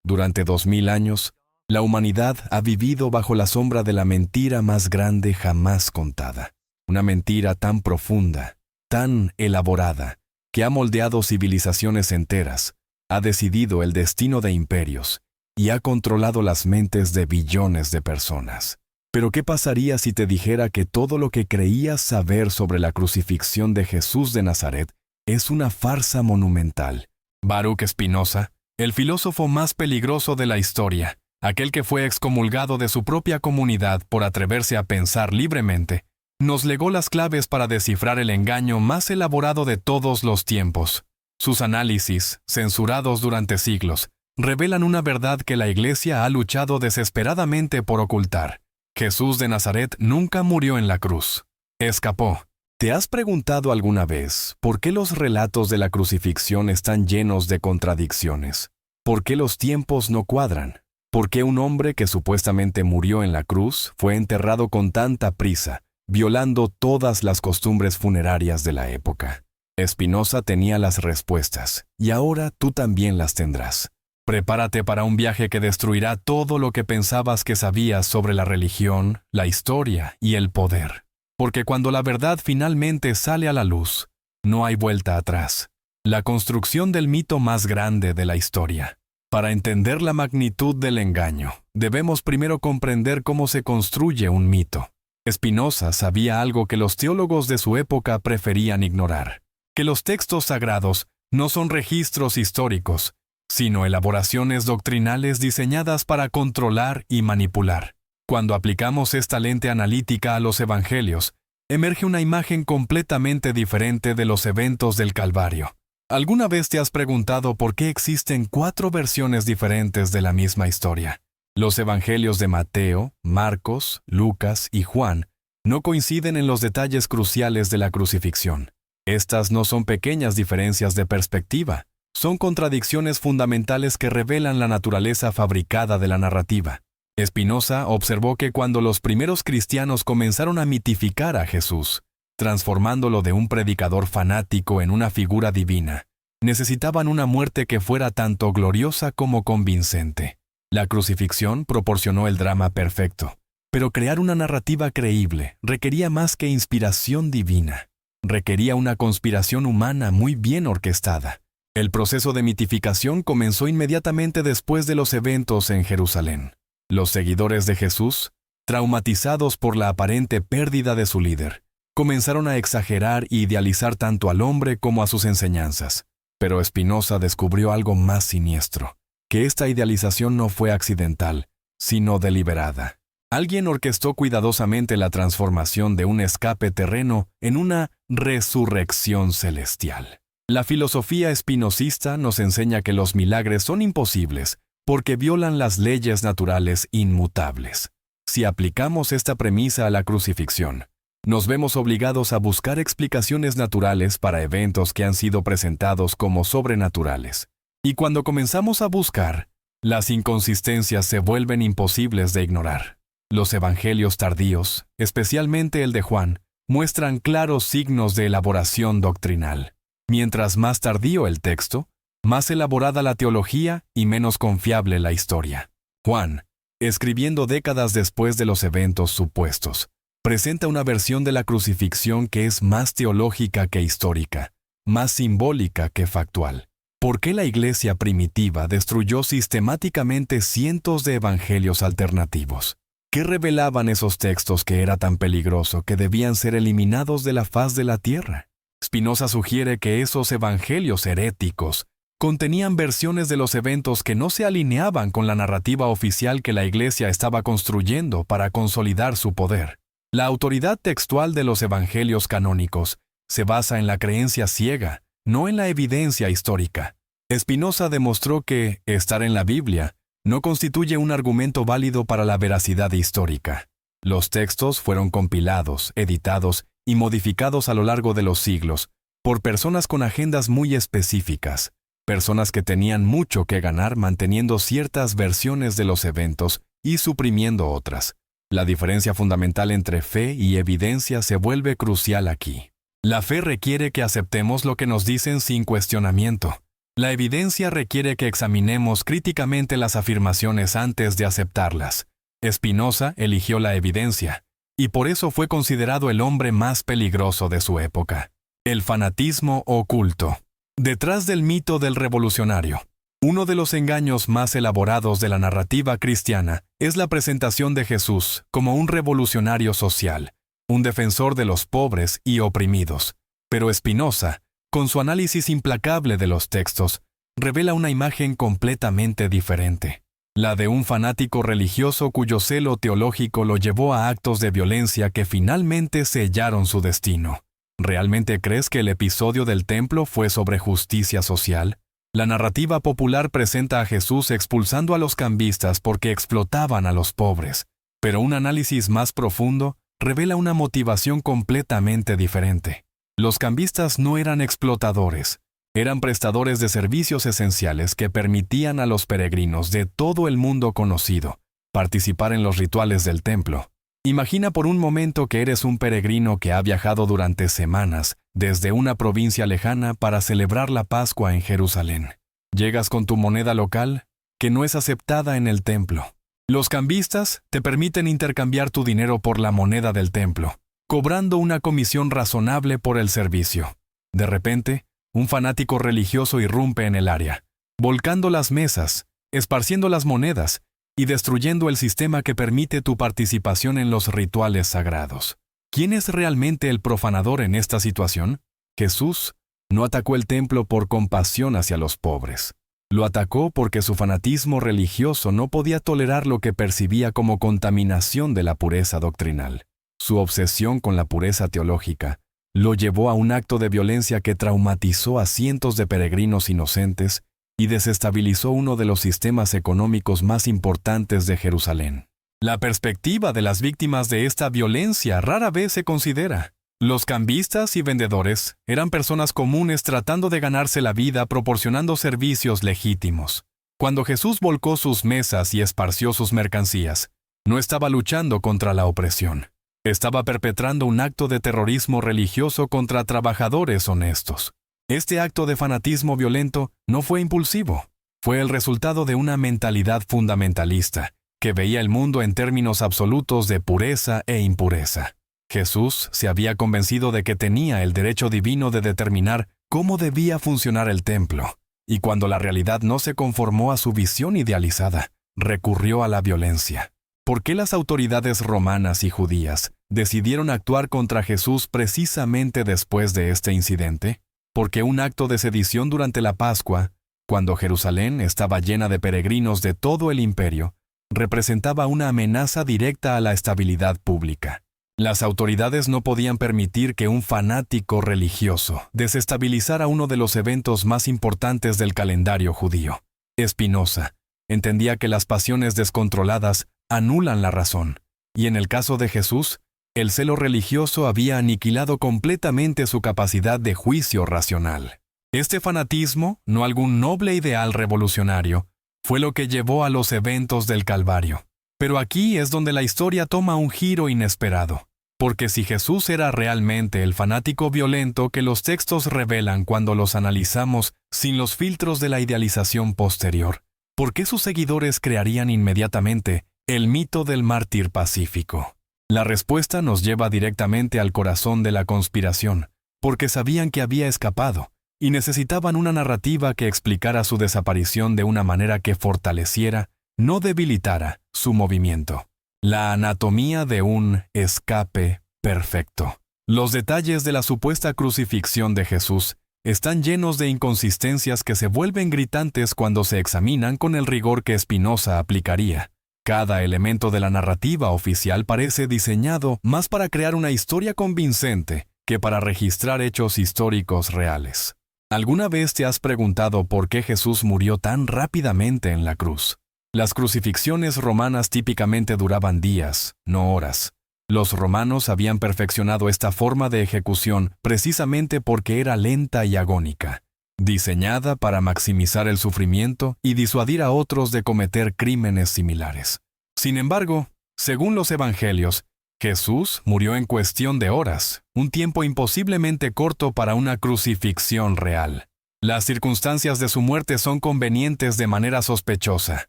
Durante 2000 años, la humanidad ha vivido bajo la sombra de la mentira más grande jamás contada. Una mentira tan profunda, tan elaborada, que ha moldeado civilizaciones enteras, ha decidido el destino de imperios y ha controlado las mentes de billones de personas. Pero ¿qué pasaría si te dijera que todo lo que creías saber sobre la crucifixión de Jesús de Nazaret es una farsa monumental? Baruch Spinoza, el filósofo más peligroso de la historia, aquel que fue excomulgado de su propia comunidad por atreverse a pensar libremente, nos legó las claves para descifrar el engaño más elaborado de todos los tiempos. Sus análisis, censurados durante siglos, revelan una verdad que la Iglesia ha luchado desesperadamente por ocultar. Jesús de Nazaret nunca murió en la cruz. Escapó. ¿Te has preguntado alguna vez por qué los relatos de la crucifixión están llenos de contradicciones? ¿Por qué los tiempos no cuadran? ¿Por qué un hombre que supuestamente murió en la cruz fue enterrado con tanta prisa, violando todas las costumbres funerarias de la época? Spinoza tenía las respuestas, y ahora tú también las tendrás. Prepárate para un viaje que destruirá todo lo que pensabas que sabías sobre la religión, la historia y el poder. Porque cuando la verdad finalmente sale a la luz, no hay vuelta atrás. La construcción del mito más grande de la historia. Para entender la magnitud del engaño, debemos primero comprender cómo se construye un mito. Spinoza sabía algo que los teólogos de su época preferían ignorar: que los textos sagrados no son registros históricos, sino elaboraciones doctrinales diseñadas para controlar y manipular. Cuando aplicamos esta lente analítica a los evangelios, emerge una imagen completamente diferente de los eventos del Calvario. ¿Alguna vez te has preguntado por qué existen 4 versiones diferentes de la misma historia? Los evangelios de Mateo, Marcos, Lucas y Juan no coinciden en los detalles cruciales de la crucifixión. Estas no son pequeñas diferencias de perspectiva. Son contradicciones fundamentales que revelan la naturaleza fabricada de la narrativa. Spinoza observó que cuando los primeros cristianos comenzaron a mitificar a Jesús, transformándolo de un predicador fanático en una figura divina, necesitaban una muerte que fuera tanto gloriosa como convincente. La crucifixión proporcionó el drama perfecto, pero crear una narrativa creíble requería más que inspiración divina. Requería una conspiración humana muy bien orquestada. El proceso de mitificación comenzó inmediatamente después de los eventos en Jerusalén. Los seguidores de Jesús, traumatizados por la aparente pérdida de su líder, comenzaron a exagerar e idealizar tanto al hombre como a sus enseñanzas. Pero Spinoza descubrió algo más siniestro: que esta idealización no fue accidental, sino deliberada. Alguien orquestó cuidadosamente la transformación de un escape terreno en una resurrección celestial. La filosofía espinosista nos enseña que los milagros son imposibles porque violan las leyes naturales inmutables. Si aplicamos esta premisa a la crucifixión, nos vemos obligados a buscar explicaciones naturales para eventos que han sido presentados como sobrenaturales. Y cuando comenzamos a buscar, las inconsistencias se vuelven imposibles de ignorar. Los evangelios tardíos, especialmente el de Juan, muestran claros signos de elaboración doctrinal. Mientras más tardío el texto, más elaborada la teología y menos confiable la historia. Juan, escribiendo décadas después de los eventos supuestos, presenta una versión de la crucifixión que es más teológica que histórica, más simbólica que factual. ¿Por qué la Iglesia primitiva destruyó sistemáticamente cientos de evangelios alternativos? ¿Qué revelaban esos textos que era tan peligroso que debían ser eliminados de la faz de la tierra? Spinoza sugiere que esos evangelios heréticos contenían versiones de los eventos que no se alineaban con la narrativa oficial que la Iglesia estaba construyendo para consolidar su poder. La autoridad textual de los evangelios canónicos se basa en la creencia ciega, no en la evidencia histórica. Spinoza demostró que estar en la Biblia no constituye un argumento válido para la veracidad histórica. Los textos fueron compilados, editados y modificados a lo largo de los siglos por personas con agendas muy específicas, personas que tenían mucho que ganar manteniendo ciertas versiones de los eventos y suprimiendo otras. La diferencia fundamental entre fe y evidencia se vuelve crucial aquí. La fe requiere que aceptemos lo que nos dicen sin cuestionamiento. La evidencia requiere que examinemos críticamente las afirmaciones antes de aceptarlas. Spinoza eligió la evidencia, y por eso fue considerado el hombre más peligroso de su época. El fanatismo oculto. Detrás del mito del revolucionario, uno de los engaños más elaborados de la narrativa cristiana es la presentación de Jesús como un revolucionario social, un defensor de los pobres y oprimidos. Pero Spinoza, con su análisis implacable de los textos, revela una imagen completamente diferente. La de un fanático religioso cuyo celo teológico lo llevó a actos de violencia que finalmente sellaron su destino. ¿Realmente crees que el episodio del templo fue sobre justicia social? La narrativa popular presenta a Jesús expulsando a los cambistas porque explotaban a los pobres, pero un análisis más profundo revela una motivación completamente diferente. Los cambistas no eran explotadores, eran prestadores de servicios esenciales que permitían a los peregrinos de todo el mundo conocido participar en los rituales del templo. Imagina por un momento que eres un peregrino que ha viajado durante semanas desde una provincia lejana para celebrar la Pascua en Jerusalén. Llegas con tu moneda local, que no es aceptada en el templo. Los cambistas te permiten intercambiar tu dinero por la moneda del templo, cobrando una comisión razonable por el servicio. De repente, un fanático religioso irrumpe en el área, volcando las mesas, esparciendo las monedas y destruyendo el sistema que permite tu participación en los rituales sagrados. ¿Quién es realmente el profanador en esta situación? Jesús no atacó el templo por compasión hacia los pobres. Lo atacó porque su fanatismo religioso no podía tolerar lo que percibía como contaminación de la pureza doctrinal. Su obsesión con la pureza teológica lo llevó a un acto de violencia que traumatizó a cientos de peregrinos inocentes y desestabilizó uno de los sistemas económicos más importantes de Jerusalén. La perspectiva de las víctimas de esta violencia rara vez se considera. Los cambistas y vendedores eran personas comunes tratando de ganarse la vida proporcionando servicios legítimos. Cuando Jesús volcó sus mesas y esparció sus mercancías, no estaba luchando contra la opresión. Estaba perpetrando un acto de terrorismo religioso contra trabajadores honestos. Este acto de fanatismo violento no fue impulsivo, fue el resultado de una mentalidad fundamentalista, que veía el mundo en términos absolutos de pureza e impureza. Jesús se había convencido de que tenía el derecho divino de determinar cómo debía funcionar el templo, y cuando la realidad no se conformó a su visión idealizada, recurrió a la violencia. ¿Por qué las autoridades romanas y judías decidieron actuar contra Jesús precisamente después de este incidente? Porque un acto de sedición durante la Pascua, cuando Jerusalén estaba llena de peregrinos de todo el imperio, representaba una amenaza directa a la estabilidad pública. Las autoridades no podían permitir que un fanático religioso desestabilizara uno de los eventos más importantes del calendario judío. Spinoza entendía que las pasiones descontroladas anulan la razón, y en el caso de Jesús, el celo religioso había aniquilado completamente su capacidad de juicio racional. Este fanatismo, no algún noble ideal revolucionario, fue lo que llevó a los eventos del Calvario. Pero aquí es donde la historia toma un giro inesperado, porque si Jesús era realmente el fanático violento que los textos revelan cuando los analizamos sin los filtros de la idealización posterior, ¿por qué sus seguidores crearían inmediatamente el mito del mártir pacífico? La respuesta nos lleva directamente al corazón de la conspiración, porque sabían que había escapado, y necesitaban una narrativa que explicara su desaparición de una manera que fortaleciera, no debilitara, su movimiento. La anatomía de un escape perfecto. Los detalles de la supuesta crucifixión de Jesús están llenos de inconsistencias que se vuelven gritantes cuando se examinan con el rigor que Spinoza aplicaría. Cada elemento de la narrativa oficial parece diseñado más para crear una historia convincente que para registrar hechos históricos reales. ¿Alguna vez te has preguntado por qué Jesús murió tan rápidamente en la cruz? Las crucifixiones romanas típicamente duraban días, no horas. Los romanos habían perfeccionado esta forma de ejecución precisamente porque era lenta y agónica, diseñada para maximizar el sufrimiento y disuadir a otros de cometer crímenes similares. Sin embargo, según los evangelios, Jesús murió en cuestión de horas, un tiempo imposiblemente corto para una crucifixión real. Las circunstancias de su muerte son convenientes de manera sospechosa.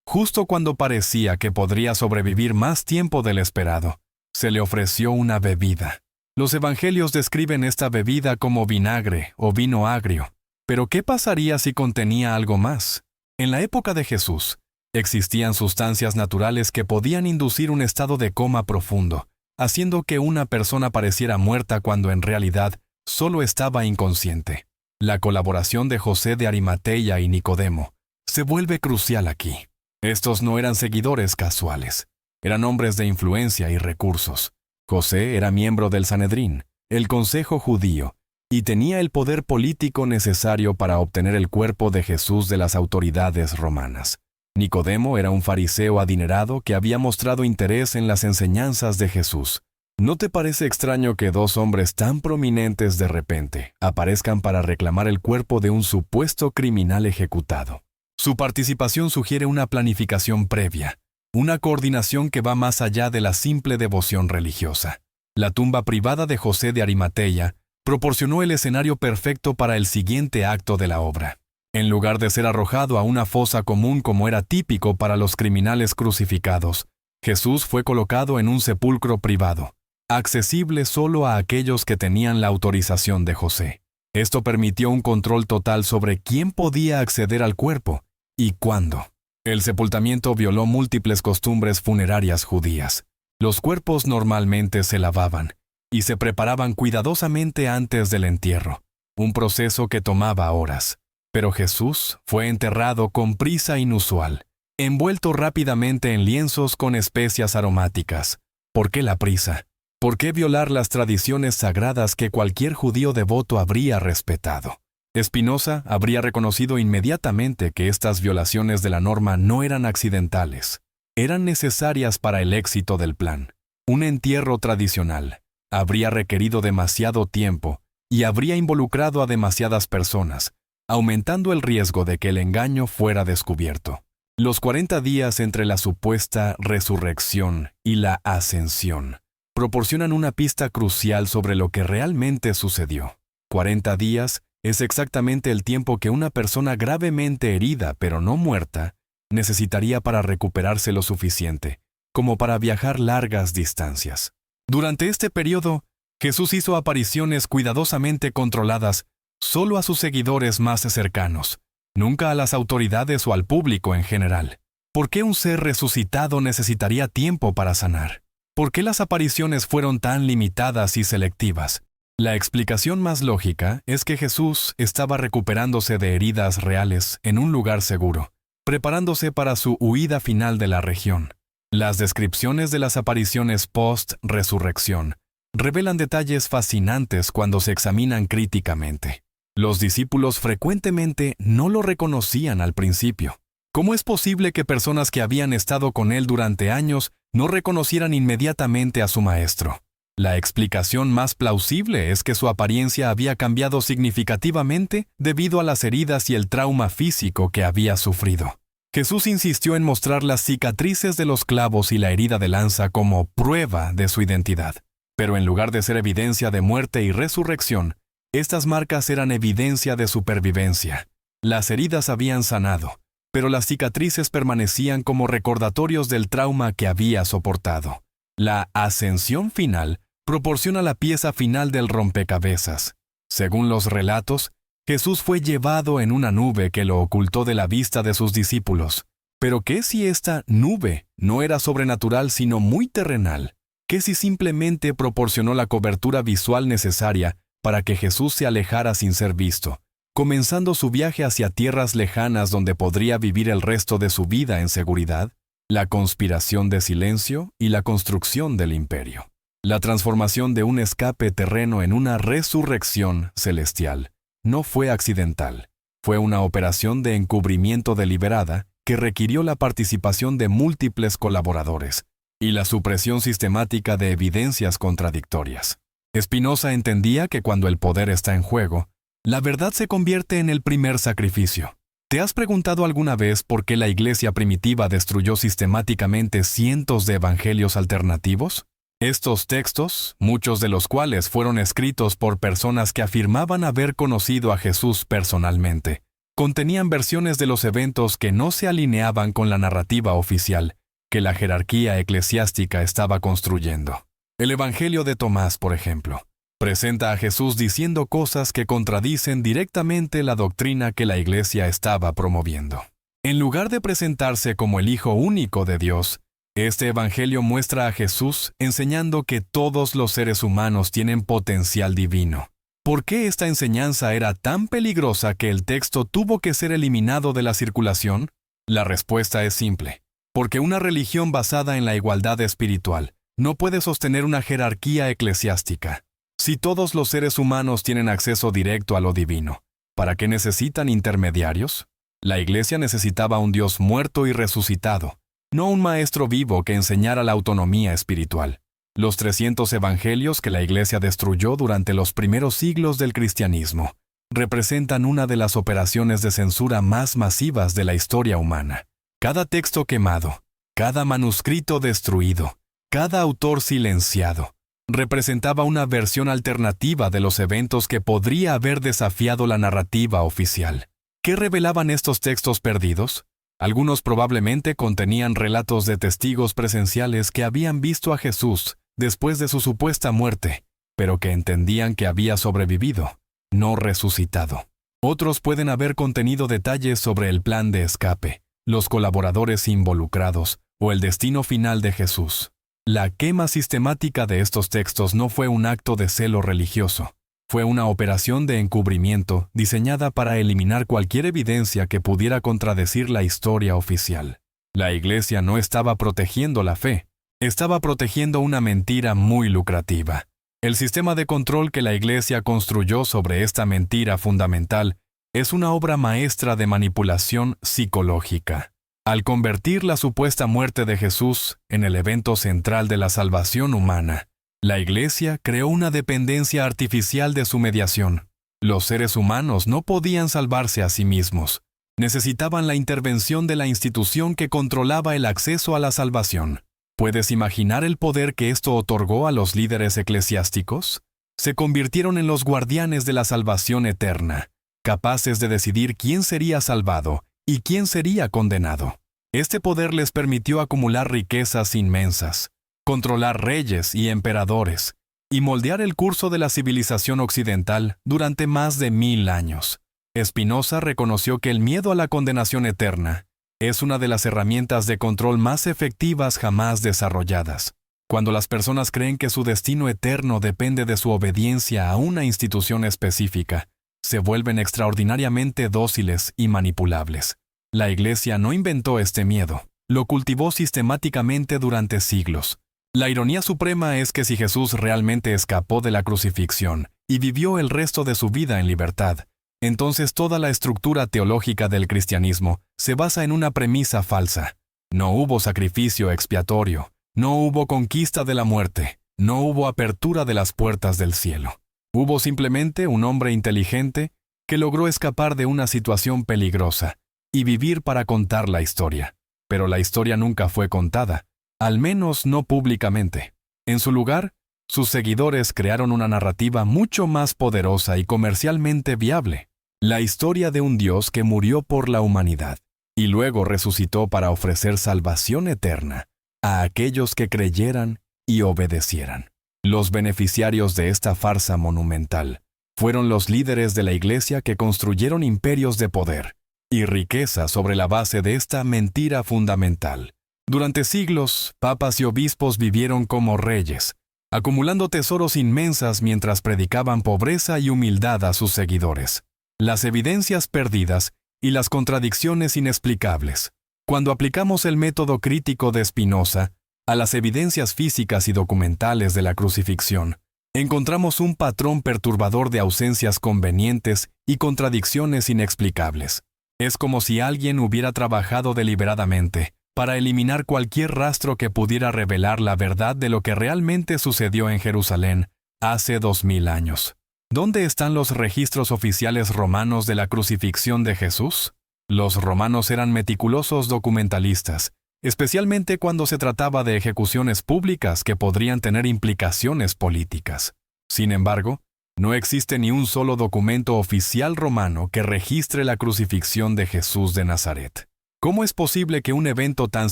Justo cuando parecía que podría sobrevivir más tiempo del esperado, se le ofreció una bebida. Los evangelios describen esta bebida como vinagre o vino agrio. Pero ¿qué pasaría si contenía algo más? En la época de Jesús, existían sustancias naturales que podían inducir un estado de coma profundo, haciendo que una persona pareciera muerta cuando en realidad solo estaba inconsciente. La colaboración de José de Arimatea y Nicodemo se vuelve crucial aquí. Estos no eran seguidores casuales, eran hombres de influencia y recursos. José era miembro del Sanedrín, el consejo judío, y tenía el poder político necesario para obtener el cuerpo de Jesús de las autoridades romanas. Nicodemo era un fariseo adinerado que había mostrado interés en las enseñanzas de Jesús. ¿No te parece extraño que dos hombres tan prominentes de repente aparezcan para reclamar el cuerpo de un supuesto criminal ejecutado? Su participación sugiere una planificación previa, una coordinación que va más allá de la simple devoción religiosa. La tumba privada de José de Arimatea proporcionó el escenario perfecto para el siguiente acto de la obra. En lugar de ser arrojado a una fosa común como era típico para los criminales crucificados, Jesús fue colocado en un sepulcro privado, accesible solo a aquellos que tenían la autorización de José. Esto permitió un control total sobre quién podía acceder al cuerpo y cuándo. El sepultamiento violó múltiples costumbres funerarias judías. Los cuerpos normalmente se lavaban y se preparaban cuidadosamente antes del entierro, un proceso que tomaba horas. Pero Jesús fue enterrado con prisa inusual, envuelto rápidamente en lienzos con especias aromáticas. ¿Por qué la prisa? ¿Por qué violar las tradiciones sagradas que cualquier judío devoto habría respetado? Spinoza habría reconocido inmediatamente que estas violaciones de la norma no eran accidentales. Eran necesarias para el éxito del plan. Un entierro tradicional habría requerido demasiado tiempo y habría involucrado a demasiadas personas, aumentando el riesgo de que el engaño fuera descubierto. Los 40 días entre la supuesta resurrección y la ascensión proporcionan una pista crucial sobre lo que realmente sucedió. 40 días es exactamente el tiempo que una persona gravemente herida pero no muerta necesitaría para recuperarse lo suficiente, como para viajar largas distancias. Durante este periodo, Jesús hizo apariciones cuidadosamente controladas solo a sus seguidores más cercanos, nunca a las autoridades o al público en general. ¿Por qué un ser resucitado necesitaría tiempo para sanar? ¿Por qué las apariciones fueron tan limitadas y selectivas? La explicación más lógica es que Jesús estaba recuperándose de heridas reales en un lugar seguro, preparándose para su huida final de la región. Las descripciones de las apariciones post-resurrección revelan detalles fascinantes cuando se examinan críticamente. Los discípulos frecuentemente no lo reconocían al principio. ¿Cómo es posible que personas que habían estado con él durante años no reconocieran inmediatamente a su maestro? La explicación más plausible es que su apariencia había cambiado significativamente debido a las heridas y el trauma físico que había sufrido. Jesús insistió en mostrar las cicatrices de los clavos y la herida de lanza como prueba de su identidad. Pero en lugar de ser evidencia de muerte y resurrección, estas marcas eran evidencia de supervivencia. Las heridas habían sanado, pero las cicatrices permanecían como recordatorios del trauma que había soportado. La ascensión final proporciona la pieza final del rompecabezas. Según los relatos, Jesús fue llevado en una nube que lo ocultó de la vista de sus discípulos. ¿Pero qué si esta nube no era sobrenatural sino muy terrenal? ¿Qué si simplemente proporcionó la cobertura visual necesaria para que Jesús se alejara sin ser visto, comenzando su viaje hacia tierras lejanas donde podría vivir el resto de su vida en seguridad? La conspiración de silencio y la construcción del imperio. La transformación de un escape terreno en una resurrección celestial no fue accidental. Fue una operación de encubrimiento deliberada que requirió la participación de múltiples colaboradores y la supresión sistemática de evidencias contradictorias. Spinoza entendía que cuando el poder está en juego, la verdad se convierte en el primer sacrificio. ¿Te has preguntado alguna vez por qué la iglesia primitiva destruyó sistemáticamente cientos de evangelios alternativos? Estos textos, muchos de los cuales fueron escritos por personas que afirmaban haber conocido a Jesús personalmente, contenían versiones de los eventos que no se alineaban con la narrativa oficial que la jerarquía eclesiástica estaba construyendo. El Evangelio de Tomás, por ejemplo, presenta a Jesús diciendo cosas que contradicen directamente la doctrina que la Iglesia estaba promoviendo. En lugar de presentarse como el Hijo único de Dios, este Evangelio muestra a Jesús enseñando que todos los seres humanos tienen potencial divino. ¿Por qué esta enseñanza era tan peligrosa que el texto tuvo que ser eliminado de la circulación? La respuesta es simple. Porque una religión basada en la igualdad espiritual no puede sostener una jerarquía eclesiástica. Si todos los seres humanos tienen acceso directo a lo divino, ¿para qué necesitan intermediarios? La Iglesia necesitaba un Dios muerto y resucitado, no un maestro vivo que enseñara la autonomía espiritual. Los 300 evangelios que la Iglesia destruyó durante los primeros siglos del cristianismo representan una de las operaciones de censura más masivas de la historia humana. Cada texto quemado, cada manuscrito destruido, cada autor silenciado, representaba una versión alternativa de los eventos que podría haber desafiado la narrativa oficial. ¿Qué revelaban estos textos perdidos? Algunos probablemente contenían relatos de testigos presenciales que habían visto a Jesús después de su supuesta muerte, pero que entendían que había sobrevivido, no resucitado. Otros pueden haber contenido detalles sobre el plan de escape, los colaboradores involucrados o el destino final de Jesús. La quema sistemática de estos textos no fue un acto de celo religioso. Fue una operación de encubrimiento diseñada para eliminar cualquier evidencia que pudiera contradecir la historia oficial. La Iglesia no estaba protegiendo la fe, estaba protegiendo una mentira muy lucrativa. El sistema de control que la Iglesia construyó sobre esta mentira fundamental es una obra maestra de manipulación psicológica. Al convertir la supuesta muerte de Jesús en el evento central de la salvación humana, la Iglesia creó una dependencia artificial de su mediación. Los seres humanos no podían salvarse a sí mismos. Necesitaban la intervención de la institución que controlaba el acceso a la salvación. ¿Puedes imaginar el poder que esto otorgó a los líderes eclesiásticos? Se convirtieron en los guardianes de la salvación eterna, capaces de decidir quién sería salvado y quién sería condenado. Este poder les permitió acumular riquezas inmensas, controlar reyes y emperadores, y moldear el curso de la civilización occidental durante más de 1000 años. Spinoza reconoció que el miedo a la condenación eterna es una de las herramientas de control más efectivas jamás desarrolladas. Cuando las personas creen que su destino eterno depende de su obediencia a una institución específica, se vuelven extraordinariamente dóciles y manipulables. La Iglesia no inventó este miedo, lo cultivó sistemáticamente durante siglos. La ironía suprema es que si Jesús realmente escapó de la crucifixión y vivió el resto de su vida en libertad, entonces toda la estructura teológica del cristianismo se basa en una premisa falsa. No hubo sacrificio expiatorio, no hubo conquista de la muerte, no hubo apertura de las puertas del cielo. Hubo simplemente un hombre inteligente que logró escapar de una situación peligrosa y vivir para contar la historia. Pero la historia nunca fue contada, al menos no públicamente. En su lugar, sus seguidores crearon una narrativa mucho más poderosa y comercialmente viable. La historia de un Dios que murió por la humanidad y luego resucitó para ofrecer salvación eterna a aquellos que creyeran y obedecieran. Los beneficiarios de esta farsa monumental fueron los líderes de la Iglesia que construyeron imperios de poder y riqueza sobre la base de esta mentira fundamental. Durante siglos, papas y obispos vivieron como reyes, acumulando tesoros inmensas mientras predicaban pobreza y humildad a sus seguidores. Las evidencias perdidas y las contradicciones inexplicables. Cuando aplicamos el método crítico de Spinoza a las evidencias físicas y documentales de la crucifixión, encontramos un patrón perturbador de ausencias convenientes y contradicciones inexplicables. Es como si alguien hubiera trabajado deliberadamente para eliminar cualquier rastro que pudiera revelar la verdad de lo que realmente sucedió en Jerusalén hace 2000 años. ¿Dónde están los registros oficiales romanos de la crucifixión de Jesús? Los romanos eran meticulosos documentalistas, especialmente cuando se trataba de ejecuciones públicas que podrían tener implicaciones políticas. Sin embargo, no existe ni un solo documento oficial romano que registre la crucifixión de Jesús de Nazaret. ¿Cómo es posible que un evento tan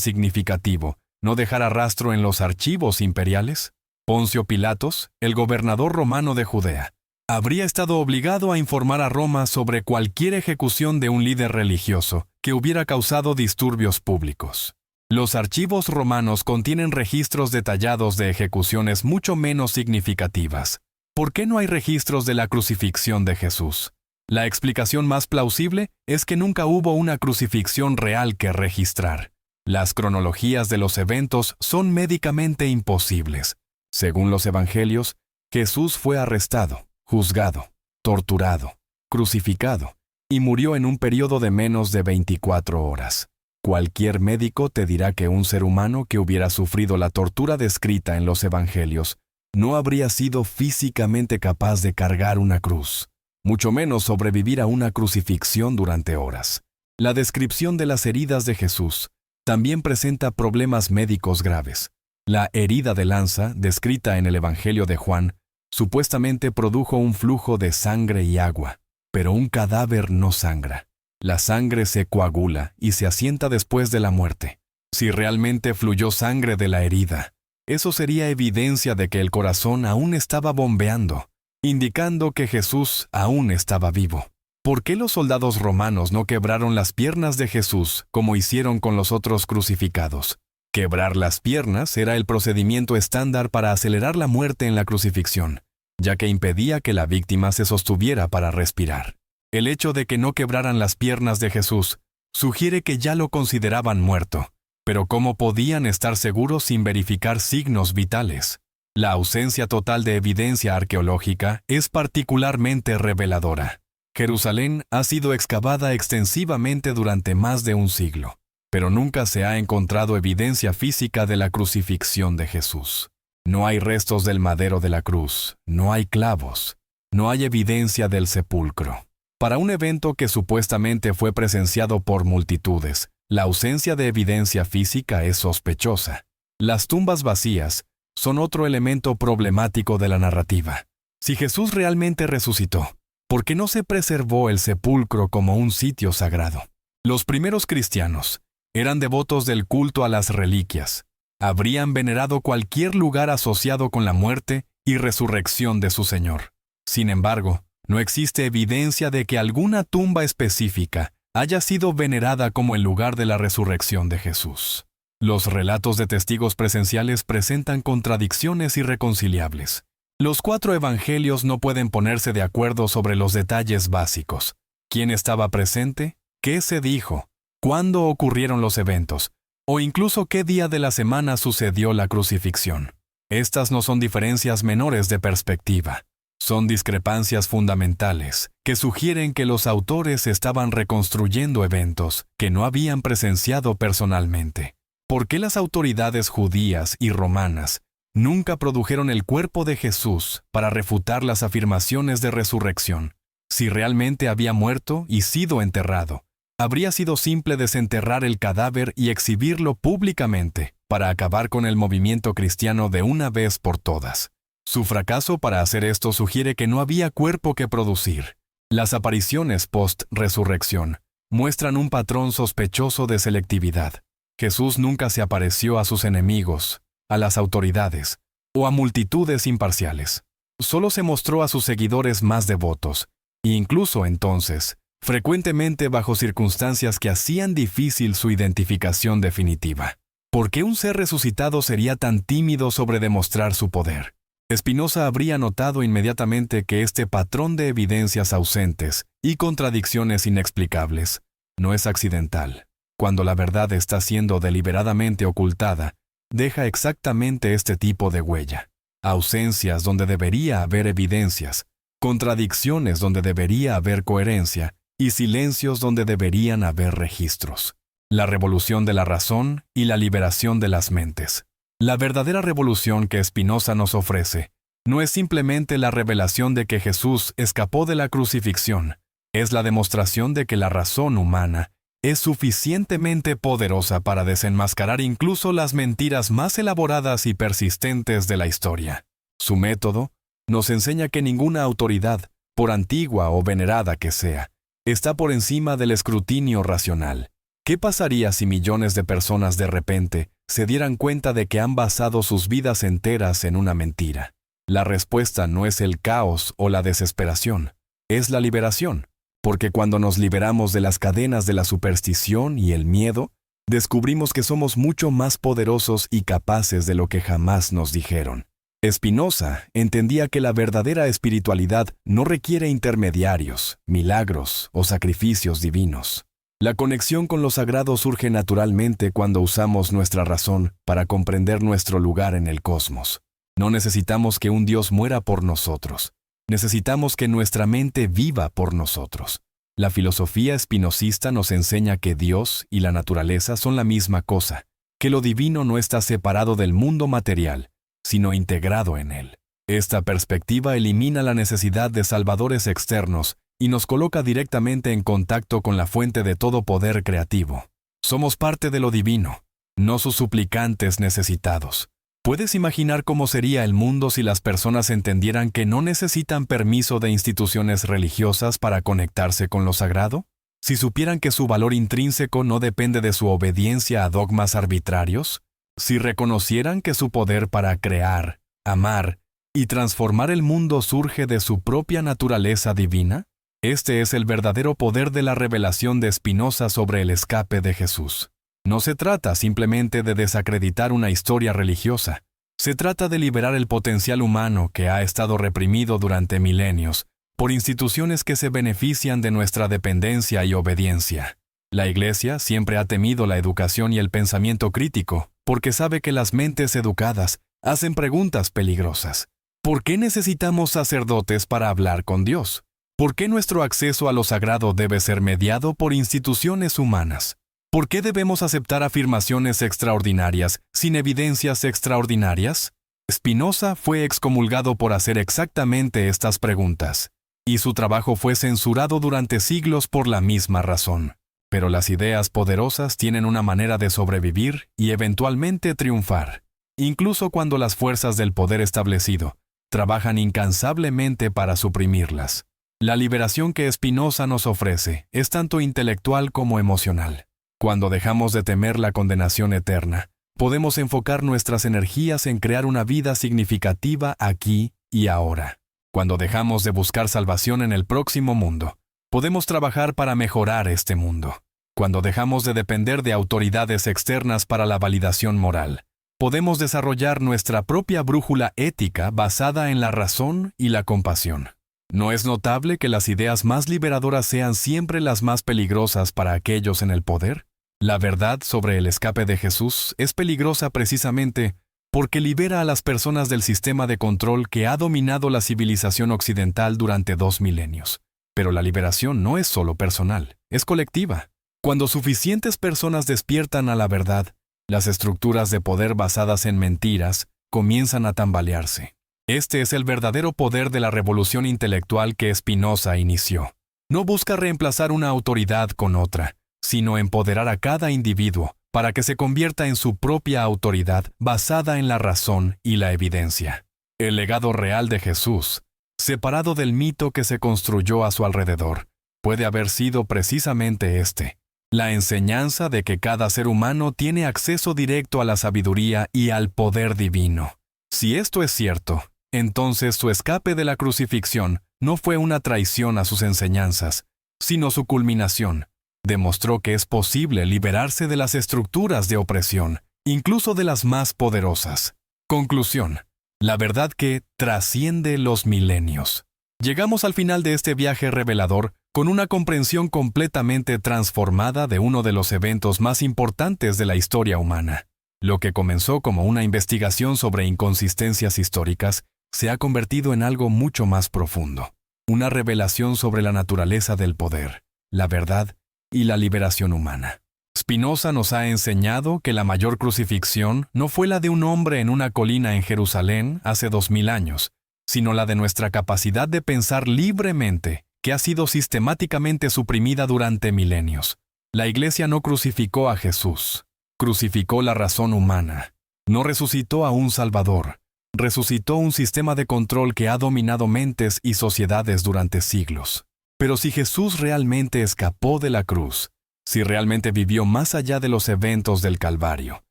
significativo no dejara rastro en los archivos imperiales? Poncio Pilatos, el gobernador romano de Judea, habría estado obligado a informar a Roma sobre cualquier ejecución de un líder religioso que hubiera causado disturbios públicos. Los archivos romanos contienen registros detallados de ejecuciones mucho menos significativas. ¿Por qué no hay registros de la crucifixión de Jesús? La explicación más plausible es que nunca hubo una crucifixión real que registrar. Las cronologías de los eventos son médicamente imposibles. Según los evangelios, Jesús fue arrestado, juzgado, torturado, crucificado y murió en un periodo de menos de 24 horas. Cualquier médico te dirá que un ser humano que hubiera sufrido la tortura descrita en los evangelios no habría sido físicamente capaz de cargar una cruz, mucho menos sobrevivir a una crucifixión durante horas. La descripción de las heridas de Jesús también presenta problemas médicos graves. La herida de lanza, descrita en el Evangelio de Juan, supuestamente produjo un flujo de sangre y agua, pero un cadáver no sangra. La sangre se coagula y se asienta después de la muerte. Si realmente fluyó sangre de la herida, eso sería evidencia de que el corazón aún estaba bombeando, indicando que Jesús aún estaba vivo. ¿Por qué los soldados romanos no quebraron las piernas de Jesús como hicieron con los otros crucificados? Quebrar las piernas era el procedimiento estándar para acelerar la muerte en la crucifixión, ya que impedía que la víctima se sostuviera para respirar. El hecho de que no quebraran las piernas de Jesús sugiere que ya lo consideraban muerto. Pero ¿cómo podían estar seguros sin verificar signos vitales? La ausencia total de evidencia arqueológica es particularmente reveladora. Jerusalén ha sido excavada extensivamente durante más de un siglo, pero nunca se ha encontrado evidencia física de la crucifixión de Jesús. No hay restos del madero de la cruz, no hay clavos, no hay evidencia del sepulcro. Para un evento que supuestamente fue presenciado por multitudes, la ausencia de evidencia física es sospechosa. Las tumbas vacías son otro elemento problemático de la narrativa. Si Jesús realmente resucitó, ¿por qué no se preservó el sepulcro como un sitio sagrado? Los primeros cristianos eran devotos del culto a las reliquias. Habrían venerado cualquier lugar asociado con la muerte y resurrección de su Señor. Sin embargo, no existe evidencia de que alguna tumba específica haya sido venerada como el lugar de la resurrección de Jesús. Los relatos de testigos presenciales presentan contradicciones irreconciliables. Los 4 evangelios no pueden ponerse de acuerdo sobre los detalles básicos. ¿Quién estaba presente? ¿Qué se dijo? ¿Cuándo ocurrieron los eventos? O incluso qué día de la semana sucedió la crucifixión. Estas no son diferencias menores de perspectiva. Son discrepancias fundamentales que sugieren que los autores estaban reconstruyendo eventos que no habían presenciado personalmente. ¿Por qué las autoridades judías y romanas nunca produjeron el cuerpo de Jesús para refutar las afirmaciones de resurrección? Si realmente había muerto y sido enterrado, habría sido simple desenterrar el cadáver y exhibirlo públicamente para acabar con el movimiento cristiano de una vez por todas. Su fracaso para hacer esto sugiere que no había cuerpo que producir. Las apariciones post-resurrección muestran un patrón sospechoso de selectividad. Jesús nunca se apareció a sus enemigos, a las autoridades o a multitudes imparciales. Solo se mostró a sus seguidores más devotos, e incluso entonces, frecuentemente bajo circunstancias que hacían difícil su identificación definitiva. ¿Por qué un ser resucitado sería tan tímido sobre demostrar su poder? Spinoza habría notado inmediatamente que este patrón de evidencias ausentes y contradicciones inexplicables no es accidental. Cuando la verdad está siendo deliberadamente ocultada, deja exactamente este tipo de huella. Ausencias donde debería haber evidencias, contradicciones donde debería haber coherencia y silencios donde deberían haber registros. La revolución de la razón y la liberación de las mentes. La verdadera revolución que Spinoza nos ofrece no es simplemente la revelación de que Jesús escapó de la crucifixión, es la demostración de que la razón humana es suficientemente poderosa para desenmascarar incluso las mentiras más elaboradas y persistentes de la historia. Su método nos enseña que ninguna autoridad, por antigua o venerada que sea, está por encima del escrutinio racional. ¿Qué pasaría si millones de personas de repente se dieran cuenta de que han basado sus vidas enteras en una mentira? La respuesta no es el caos o la desesperación, es la liberación. Porque cuando nos liberamos de las cadenas de la superstición y el miedo, descubrimos que somos mucho más poderosos y capaces de lo que jamás nos dijeron. Spinoza entendía que la verdadera espiritualidad no requiere intermediarios, milagros o sacrificios divinos. La conexión con lo sagrado surge naturalmente cuando usamos nuestra razón para comprender nuestro lugar en el cosmos. No necesitamos que un Dios muera por nosotros. Necesitamos que nuestra mente viva por nosotros. La filosofía espinosista nos enseña que Dios y la naturaleza son la misma cosa, que lo divino no está separado del mundo material, sino integrado en él. Esta perspectiva elimina la necesidad de salvadores externos y nos coloca directamente en contacto con la fuente de todo poder creativo. Somos parte de lo divino, no sus suplicantes necesitados. ¿Puedes imaginar cómo sería el mundo si las personas entendieran que no necesitan permiso de instituciones religiosas para conectarse con lo sagrado? Si supieran que su valor intrínseco no depende de su obediencia a dogmas arbitrarios? Si reconocieran que su poder para crear, amar y transformar el mundo surge de su propia naturaleza divina? Este es el verdadero poder de la revelación de Spinoza sobre el escape de Jesús. No se trata simplemente de desacreditar una historia religiosa. Se trata de liberar el potencial humano que ha estado reprimido durante milenios por instituciones que se benefician de nuestra dependencia y obediencia. La Iglesia siempre ha temido la educación y el pensamiento crítico porque sabe que las mentes educadas hacen preguntas peligrosas. ¿Por qué necesitamos sacerdotes para hablar con Dios? ¿Por qué nuestro acceso a lo sagrado debe ser mediado por instituciones humanas? ¿Por qué debemos aceptar afirmaciones extraordinarias sin evidencias extraordinarias? Spinoza fue excomulgado por hacer exactamente estas preguntas, y su trabajo fue censurado durante siglos por la misma razón. Pero las ideas poderosas tienen una manera de sobrevivir y eventualmente triunfar, incluso cuando las fuerzas del poder establecido trabajan incansablemente para suprimirlas. La liberación que Spinoza nos ofrece es tanto intelectual como emocional. Cuando dejamos de temer la condenación eterna, podemos enfocar nuestras energías en crear una vida significativa aquí y ahora. Cuando dejamos de buscar salvación en el próximo mundo, podemos trabajar para mejorar este mundo. Cuando dejamos de depender de autoridades externas para la validación moral, podemos desarrollar nuestra propia brújula ética basada en la razón y la compasión. ¿No es notable que las ideas más liberadoras sean siempre las más peligrosas para aquellos en el poder? La verdad sobre el escape de Jesús es peligrosa precisamente porque libera a las personas del sistema de control que ha dominado la civilización occidental durante 2 milenios. Pero la liberación no es solo personal, es colectiva. Cuando suficientes personas despiertan a la verdad, las estructuras de poder basadas en mentiras comienzan a tambalearse. Este es el verdadero poder de la revolución intelectual que Spinoza inició. No busca reemplazar una autoridad con otra, sino empoderar a cada individuo para que se convierta en su propia autoridad basada en la razón y la evidencia. El legado real de Jesús, separado del mito que se construyó a su alrededor, puede haber sido precisamente este: la enseñanza de que cada ser humano tiene acceso directo a la sabiduría y al poder divino. Si esto es cierto, entonces su escape de la crucifixión no fue una traición a sus enseñanzas, sino su culminación. Demostró que es posible liberarse de las estructuras de opresión, incluso de las más poderosas. Conclusión: la verdad que trasciende los milenios. Llegamos al final de este viaje revelador con una comprensión completamente transformada de uno de los eventos más importantes de la historia humana. Lo que comenzó como una investigación sobre inconsistencias históricas se ha convertido en algo mucho más profundo. Una revelación sobre la naturaleza del poder, la verdad y la liberación humana. Spinoza nos ha enseñado que la mayor crucifixión no fue la de un hombre en una colina en Jerusalén hace 2000 años, sino la de nuestra capacidad de pensar libremente, que ha sido sistemáticamente suprimida durante milenios. La Iglesia no crucificó a Jesús, crucificó la razón humana. No resucitó a un Salvador, resucitó un sistema de control que ha dominado mentes y sociedades durante siglos. Pero si Jesús realmente escapó de la cruz, si realmente vivió más allá de los eventos del Calvario,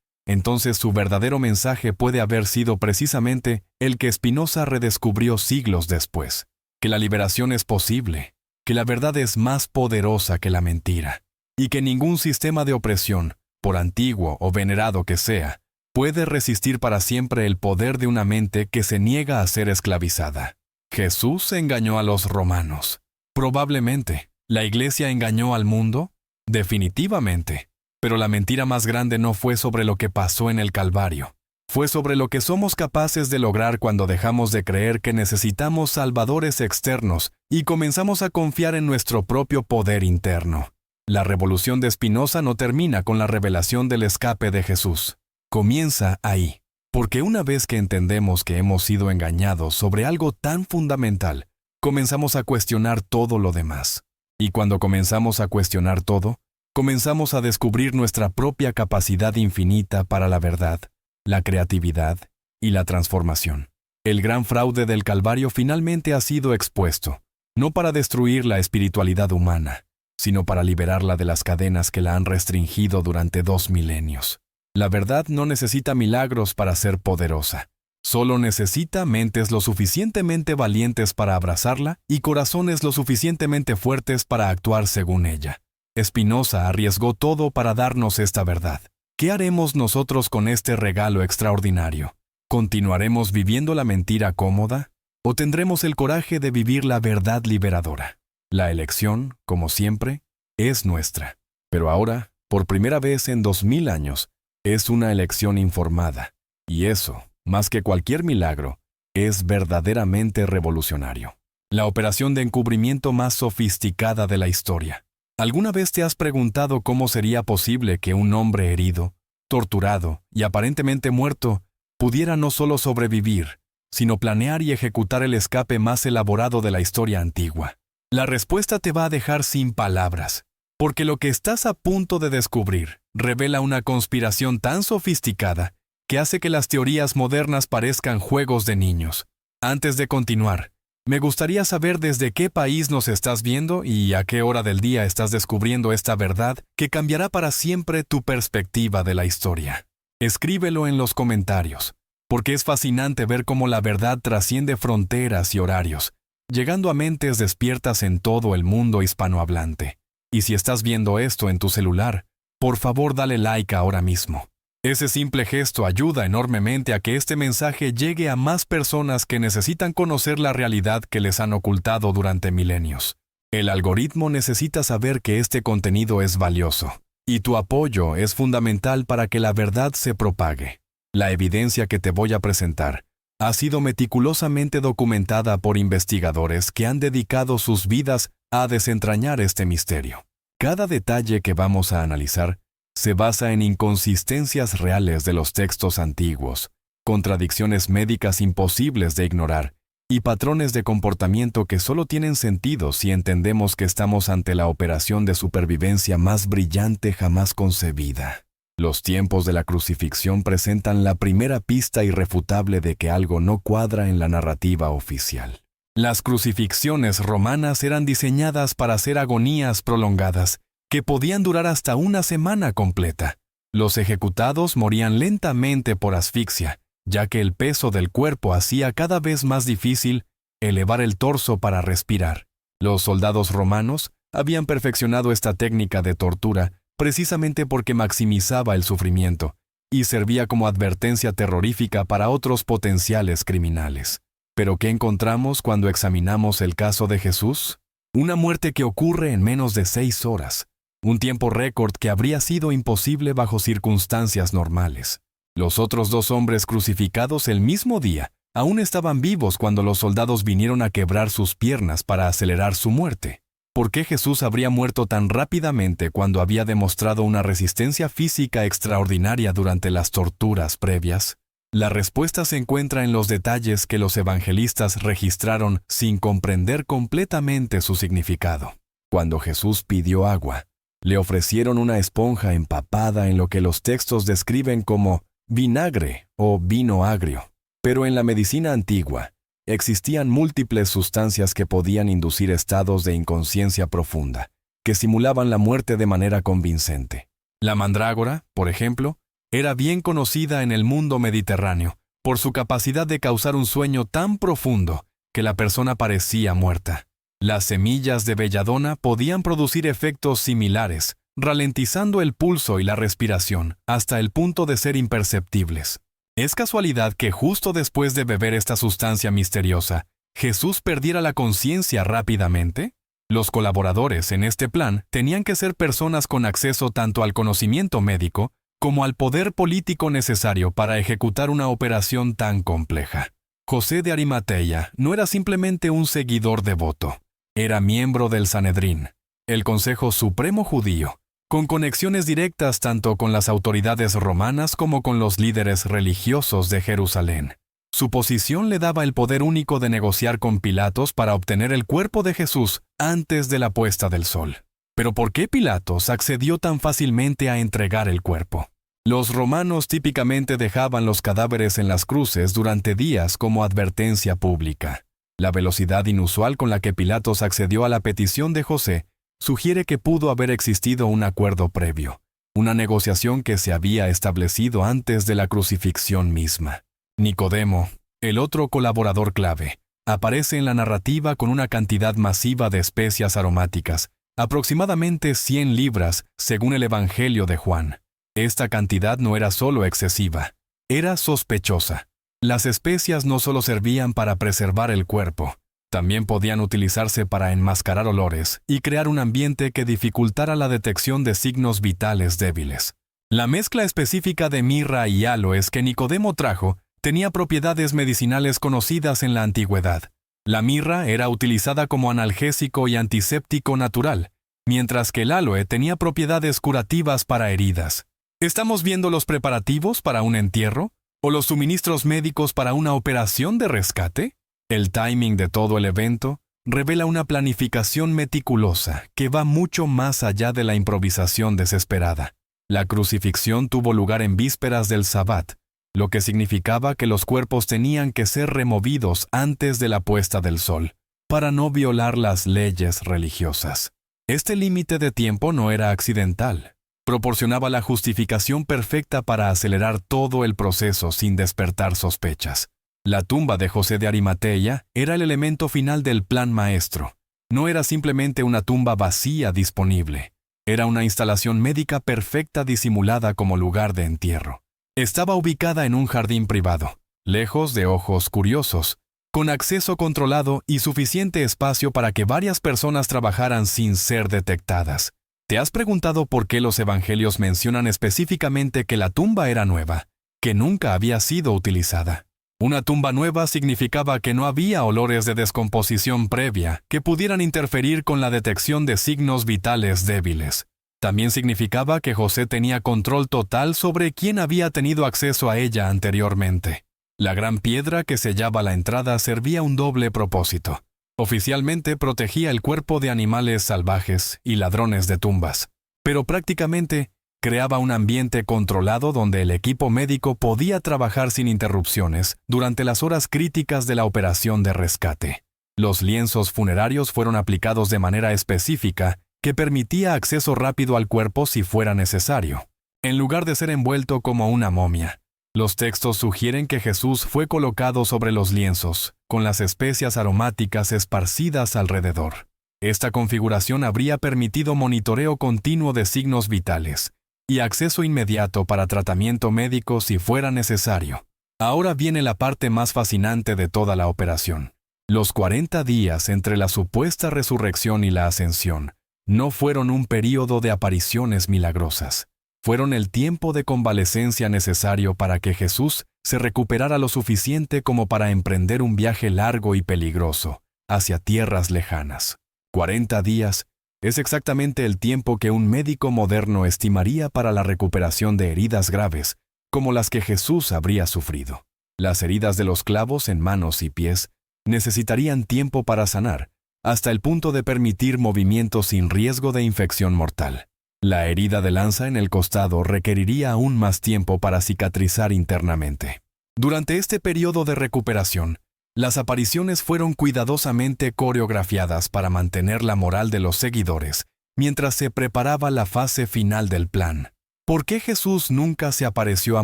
entonces su verdadero mensaje puede haber sido precisamente el que Spinoza redescubrió siglos después, que la liberación es posible, que la verdad es más poderosa que la mentira, y que ningún sistema de opresión, por antiguo o venerado que sea, puede resistir para siempre el poder de una mente que se niega a ser esclavizada. Jesús engañó a los romanos. Probablemente. ¿La Iglesia engañó al mundo? Definitivamente. Pero la mentira más grande no fue sobre lo que pasó en el Calvario. Fue sobre lo que somos capaces de lograr cuando dejamos de creer que necesitamos salvadores externos y comenzamos a confiar en nuestro propio poder interno. La revolución de Spinoza no termina con la revelación del escape de Jesús. Comienza ahí. Porque una vez que entendemos que hemos sido engañados sobre algo tan fundamental, comenzamos a cuestionar todo lo demás. Y cuando comenzamos a cuestionar todo, comenzamos a descubrir nuestra propia capacidad infinita para la verdad, la creatividad y la transformación. El gran fraude del Calvario finalmente ha sido expuesto, no para destruir la espiritualidad humana, sino para liberarla de las cadenas que la han restringido durante 2 milenios. La verdad no necesita milagros para ser poderosa. Solo necesita mentes lo suficientemente valientes para abrazarla y corazones lo suficientemente fuertes para actuar según ella. Spinoza arriesgó todo para darnos esta verdad. ¿Qué haremos nosotros con este regalo extraordinario? ¿Continuaremos viviendo la mentira cómoda? ¿O tendremos el coraje de vivir la verdad liberadora? La elección, como siempre, es nuestra. Pero ahora, por primera vez en 2000 años, es una elección informada. Y eso, más que cualquier milagro, es verdaderamente revolucionario. La operación de encubrimiento más sofisticada de la historia. ¿Alguna vez te has preguntado cómo sería posible que un hombre herido, torturado y aparentemente muerto pudiera no solo sobrevivir, sino planear y ejecutar el escape más elaborado de la historia antigua? La respuesta te va a dejar sin palabras, porque lo que estás a punto de descubrir revela una conspiración tan sofisticada que hace que las teorías modernas parezcan juegos de niños. Antes de continuar, me gustaría saber desde qué país nos estás viendo y a qué hora del día estás descubriendo esta verdad que cambiará para siempre tu perspectiva de la historia. Escríbelo en los comentarios, porque es fascinante ver cómo la verdad trasciende fronteras y horarios, llegando a mentes despiertas en todo el mundo hispanohablante. Y si estás viendo esto en tu celular, por favor dale like ahora mismo. Ese simple gesto ayuda enormemente a que este mensaje llegue a más personas que necesitan conocer la realidad que les han ocultado durante milenios. El algoritmo necesita saber que este contenido es valioso, y tu apoyo es fundamental para que la verdad se propague. La evidencia que te voy a presentar ha sido meticulosamente documentada por investigadores que han dedicado sus vidas a desentrañar este misterio. Cada detalle que vamos a analizar se basa en inconsistencias reales de los textos antiguos, contradicciones médicas imposibles de ignorar y patrones de comportamiento que solo tienen sentido si entendemos que estamos ante la operación de supervivencia más brillante jamás concebida. Los tiempos de la crucifixión presentan la primera pista irrefutable de que algo no cuadra en la narrativa oficial. Las crucifixiones romanas eran diseñadas para hacer agonías prolongadas, que podían durar hasta una semana completa. Los ejecutados morían lentamente por asfixia, ya que el peso del cuerpo hacía cada vez más difícil elevar el torso para respirar. Los soldados romanos habían perfeccionado esta técnica de tortura precisamente porque maximizaba el sufrimiento y servía como advertencia terrorífica para otros potenciales criminales. ¿Pero qué encontramos cuando examinamos el caso de Jesús? Una muerte que ocurre en menos de 6 horas. Un tiempo récord que habría sido imposible bajo circunstancias normales. Los otros 2 hombres crucificados el mismo día aún estaban vivos cuando los soldados vinieron a quebrar sus piernas para acelerar su muerte. ¿Por qué Jesús habría muerto tan rápidamente cuando había demostrado una resistencia física extraordinaria durante las torturas previas? La respuesta se encuentra en los detalles que los evangelistas registraron sin comprender completamente su significado. Cuando Jesús pidió agua, Le ofrecieron una esponja empapada en lo que los textos describen como vinagre o vino agrio. Pero en la medicina antigua, existían múltiples sustancias que podían inducir estados de inconsciencia profunda, que simulaban la muerte de manera convincente. La mandrágora, por ejemplo, era bien conocida en el mundo mediterráneo por su capacidad de causar un sueño tan profundo que la persona parecía muerta. Las semillas de belladona podían producir efectos similares, ralentizando el pulso y la respiración hasta el punto de ser imperceptibles. ¿Es casualidad que justo después de beber esta sustancia misteriosa, Jesús perdiera la conciencia rápidamente? Los colaboradores en este plan tenían que ser personas con acceso tanto al conocimiento médico como al poder político necesario para ejecutar una operación tan compleja. José de Arimatea no era simplemente un seguidor devoto. Era miembro del Sanedrín, el Consejo Supremo Judío, con conexiones directas tanto con las autoridades romanas como con los líderes religiosos de Jerusalén. Su posición le daba el poder único de negociar con Pilatos para obtener el cuerpo de Jesús antes de la puesta del sol. Pero ¿por qué Pilatos accedió tan fácilmente a entregar el cuerpo? Los romanos típicamente dejaban los cadáveres en las cruces durante días como advertencia pública. La velocidad inusual con la que Pilatos accedió a la petición de José sugiere que pudo haber existido un acuerdo previo, una negociación que se había establecido antes de la crucifixión misma. Nicodemo, el otro colaborador clave, aparece en la narrativa con una cantidad masiva de especias aromáticas, aproximadamente 100 libras según el Evangelio de Juan. Esta cantidad no era solo excesiva, era sospechosa. Las especias no solo servían para preservar el cuerpo, también podían utilizarse para enmascarar olores y crear un ambiente que dificultara la detección de signos vitales débiles. La mezcla específica de mirra y áloes que Nicodemo trajo tenía propiedades medicinales conocidas en la antigüedad. La mirra era utilizada como analgésico y antiséptico natural, mientras que el áloe tenía propiedades curativas para heridas. ¿Estamos viendo los preparativos para un entierro? ¿O los suministros médicos para una operación de rescate? El timing de todo el evento revela una planificación meticulosa que va mucho más allá de la improvisación desesperada. La crucifixión tuvo lugar en vísperas del Sabbat, lo que significaba que los cuerpos tenían que ser removidos antes de la puesta del sol, para no violar las leyes religiosas. Este límite de tiempo no era accidental. Proporcionaba la justificación perfecta para acelerar todo el proceso sin despertar sospechas. La tumba de José de Arimatea era el elemento final del plan maestro. No era simplemente una tumba vacía disponible. Era una instalación médica perfecta disimulada como lugar de entierro. Estaba ubicada en un jardín privado, lejos de ojos curiosos, con acceso controlado y suficiente espacio para que varias personas trabajaran sin ser detectadas. ¿Te has preguntado por qué los evangelios mencionan específicamente que la tumba era nueva, que nunca había sido utilizada? Una tumba nueva significaba que no había olores de descomposición previa que pudieran interferir con la detección de signos vitales débiles. También significaba que José tenía control total sobre quién había tenido acceso a ella anteriormente. La gran piedra que sellaba la entrada servía un doble propósito. Oficialmente protegía el cuerpo de animales salvajes y ladrones de tumbas, pero prácticamente creaba un ambiente controlado donde el equipo médico podía trabajar sin interrupciones durante las horas críticas de la operación de rescate. Los lienzos funerarios fueron aplicados de manera específica que permitía acceso rápido al cuerpo si fuera necesario, en lugar de ser envuelto como una momia. Los textos sugieren que Jesús fue colocado sobre los lienzos, con las especias aromáticas esparcidas alrededor. Esta configuración habría permitido monitoreo continuo de signos vitales y acceso inmediato para tratamiento médico si fuera necesario. Ahora viene la parte más fascinante de toda la operación. Los 40 días entre la supuesta resurrección y la ascensión no fueron un período de apariciones milagrosas. Fueron el tiempo de convalecencia necesario para que Jesús se recuperara lo suficiente como para emprender un viaje largo y peligroso hacia tierras lejanas. 40 días es exactamente el tiempo que un médico moderno estimaría para la recuperación de heridas graves, como las que Jesús habría sufrido. Las heridas de los clavos en manos y pies necesitarían tiempo para sanar, hasta el punto de permitir movimientos sin riesgo de infección mortal. La herida de lanza en el costado requeriría aún más tiempo para cicatrizar internamente. Durante este periodo de recuperación, las apariciones fueron cuidadosamente coreografiadas para mantener la moral de los seguidores mientras se preparaba la fase final del plan. ¿Por qué Jesús nunca se apareció a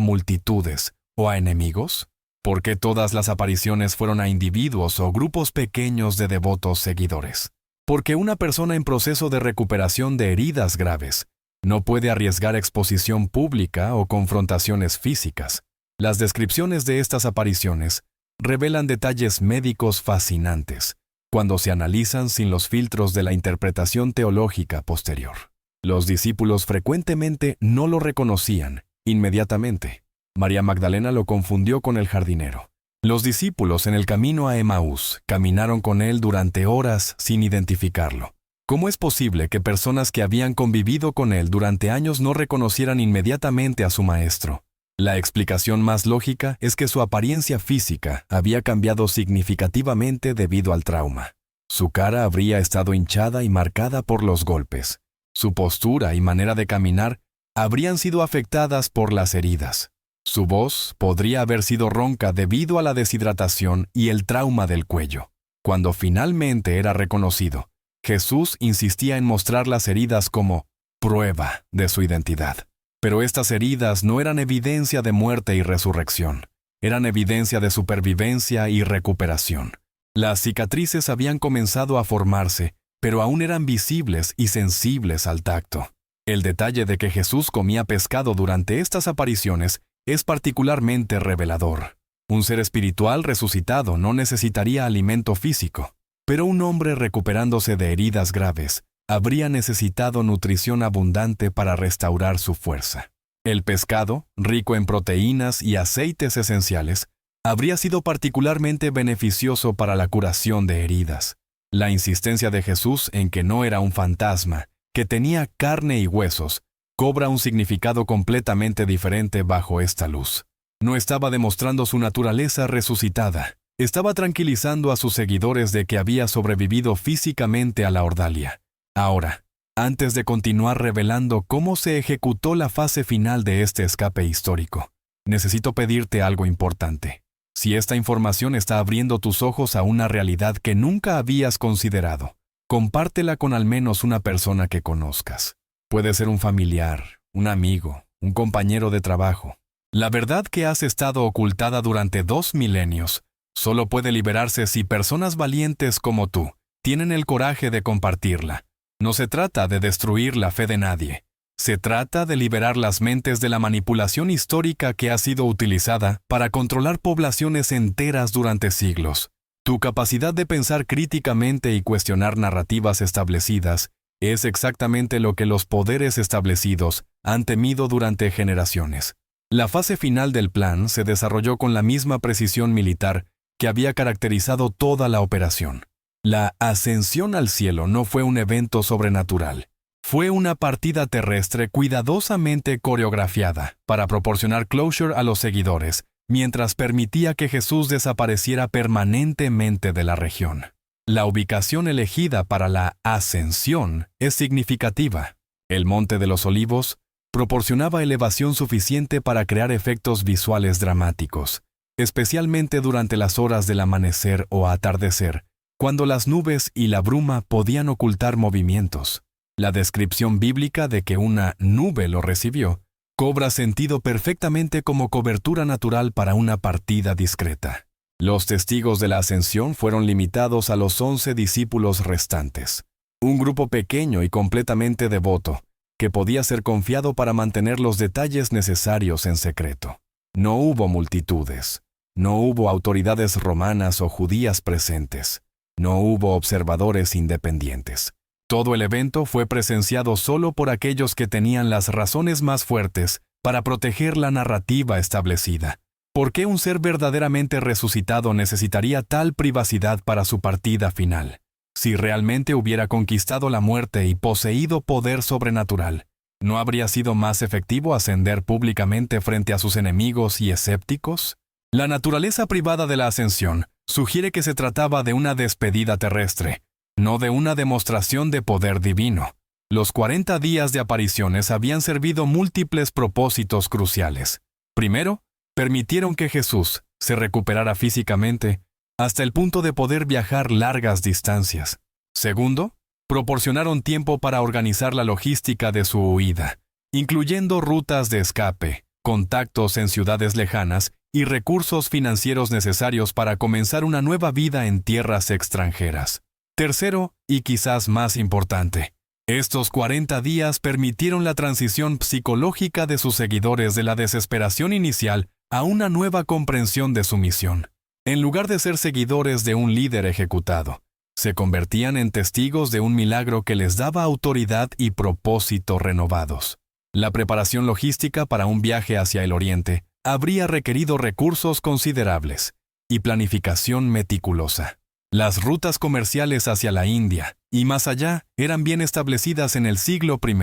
multitudes o a enemigos? ¿Por qué todas las apariciones fueron a individuos o grupos pequeños de devotos seguidores? Porque una persona en proceso de recuperación de heridas graves no puede arriesgar exposición pública o confrontaciones físicas. Las descripciones de estas apariciones revelan detalles médicos fascinantes cuando se analizan sin los filtros de la interpretación teológica posterior. Los discípulos frecuentemente no lo reconocían inmediatamente. María Magdalena lo confundió con el jardinero. Los discípulos en el camino a Emaús caminaron con él durante horas sin identificarlo. ¿Cómo es posible que personas que habían convivido con él durante años no reconocieran inmediatamente a su maestro? La explicación más lógica es que su apariencia física había cambiado significativamente debido al trauma. Su cara habría estado hinchada y marcada por los golpes. Su postura y manera de caminar habrían sido afectadas por las heridas. Su voz podría haber sido ronca debido a la deshidratación y el trauma del cuello. Cuando finalmente era reconocido, Jesús insistía en mostrar las heridas como prueba de su identidad. Pero estas heridas no eran evidencia de muerte y resurrección. Eran evidencia de supervivencia y recuperación. Las cicatrices habían comenzado a formarse, pero aún eran visibles y sensibles al tacto. El detalle de que Jesús comía pescado durante estas apariciones es particularmente revelador. Un ser espiritual resucitado no necesitaría alimento físico, pero un hombre recuperándose de heridas graves habría necesitado nutrición abundante para restaurar su fuerza. El pescado, rico en proteínas y aceites esenciales, habría sido particularmente beneficioso para la curación de heridas. La insistencia de Jesús en que no era un fantasma, que tenía carne y huesos, cobra un significado completamente diferente bajo esta luz. No estaba demostrando su naturaleza resucitada, estaba tranquilizando a sus seguidores de que había sobrevivido físicamente a la ordalia. Ahora, antes de continuar revelando cómo se ejecutó la fase final de este escape histórico, necesito pedirte algo importante. Si esta información está abriendo tus ojos a una realidad que nunca habías considerado, compártela con al menos una persona que conozcas. Puede ser un familiar, un amigo, un compañero de trabajo. La verdad que has estado ocultada durante 2 milenios solo puede liberarse si personas valientes como tú tienen el coraje de compartirla. No se trata de destruir la fe de nadie. Se trata de liberar las mentes de la manipulación histórica que ha sido utilizada para controlar poblaciones enteras durante siglos. Tu capacidad de pensar críticamente y cuestionar narrativas establecidas es exactamente lo que los poderes establecidos han temido durante generaciones. La fase final del plan se desarrolló con la misma precisión militar que había caracterizado toda la operación. La ascensión al cielo no fue un evento sobrenatural. Fue una partida terrestre cuidadosamente coreografiada para proporcionar closure a los seguidores, mientras permitía que Jesús desapareciera permanentemente de la región. La ubicación elegida para la ascensión es significativa. El Monte de los Olivos proporcionaba elevación suficiente para crear efectos visuales dramáticos, especialmente durante las horas del amanecer o atardecer, cuando las nubes y la bruma podían ocultar movimientos. La descripción bíblica de que una nube lo recibió cobra sentido perfectamente como cobertura natural para una partida discreta. Los testigos de la ascensión fueron limitados a los 11 discípulos restantes, un grupo pequeño y completamente devoto, que podía ser confiado para mantener los detalles necesarios en secreto. No hubo multitudes, no hubo autoridades romanas o judías presentes, no hubo observadores independientes. Todo el evento fue presenciado solo por aquellos que tenían las razones más fuertes para proteger la narrativa establecida. ¿Por qué un ser verdaderamente resucitado necesitaría tal privacidad para su partida final? Si realmente hubiera conquistado la muerte y poseído poder sobrenatural, ¿no habría sido más efectivo ascender públicamente frente a sus enemigos y escépticos? La naturaleza privada de la ascensión sugiere que se trataba de una despedida terrestre, no de una demostración de poder divino. Los 40 días de apariciones habían servido múltiples propósitos cruciales. Primero, permitieron que Jesús se recuperara físicamente hasta el punto de poder viajar largas distancias. Segundo, proporcionaron tiempo para organizar la logística de su huida, incluyendo rutas de escape, contactos en ciudades lejanas y recursos financieros necesarios para comenzar una nueva vida en tierras extranjeras. Tercero, y quizás más importante, estos 40 días permitieron la transición psicológica de sus seguidores de la desesperación inicial a una nueva comprensión de su misión. En lugar de ser seguidores de un líder ejecutado, se convertían en testigos de un milagro que les daba autoridad y propósito renovados. La preparación logística para un viaje hacia el Oriente habría requerido recursos considerables y planificación meticulosa. Las rutas comerciales hacia la India y más allá eran bien establecidas en el siglo I,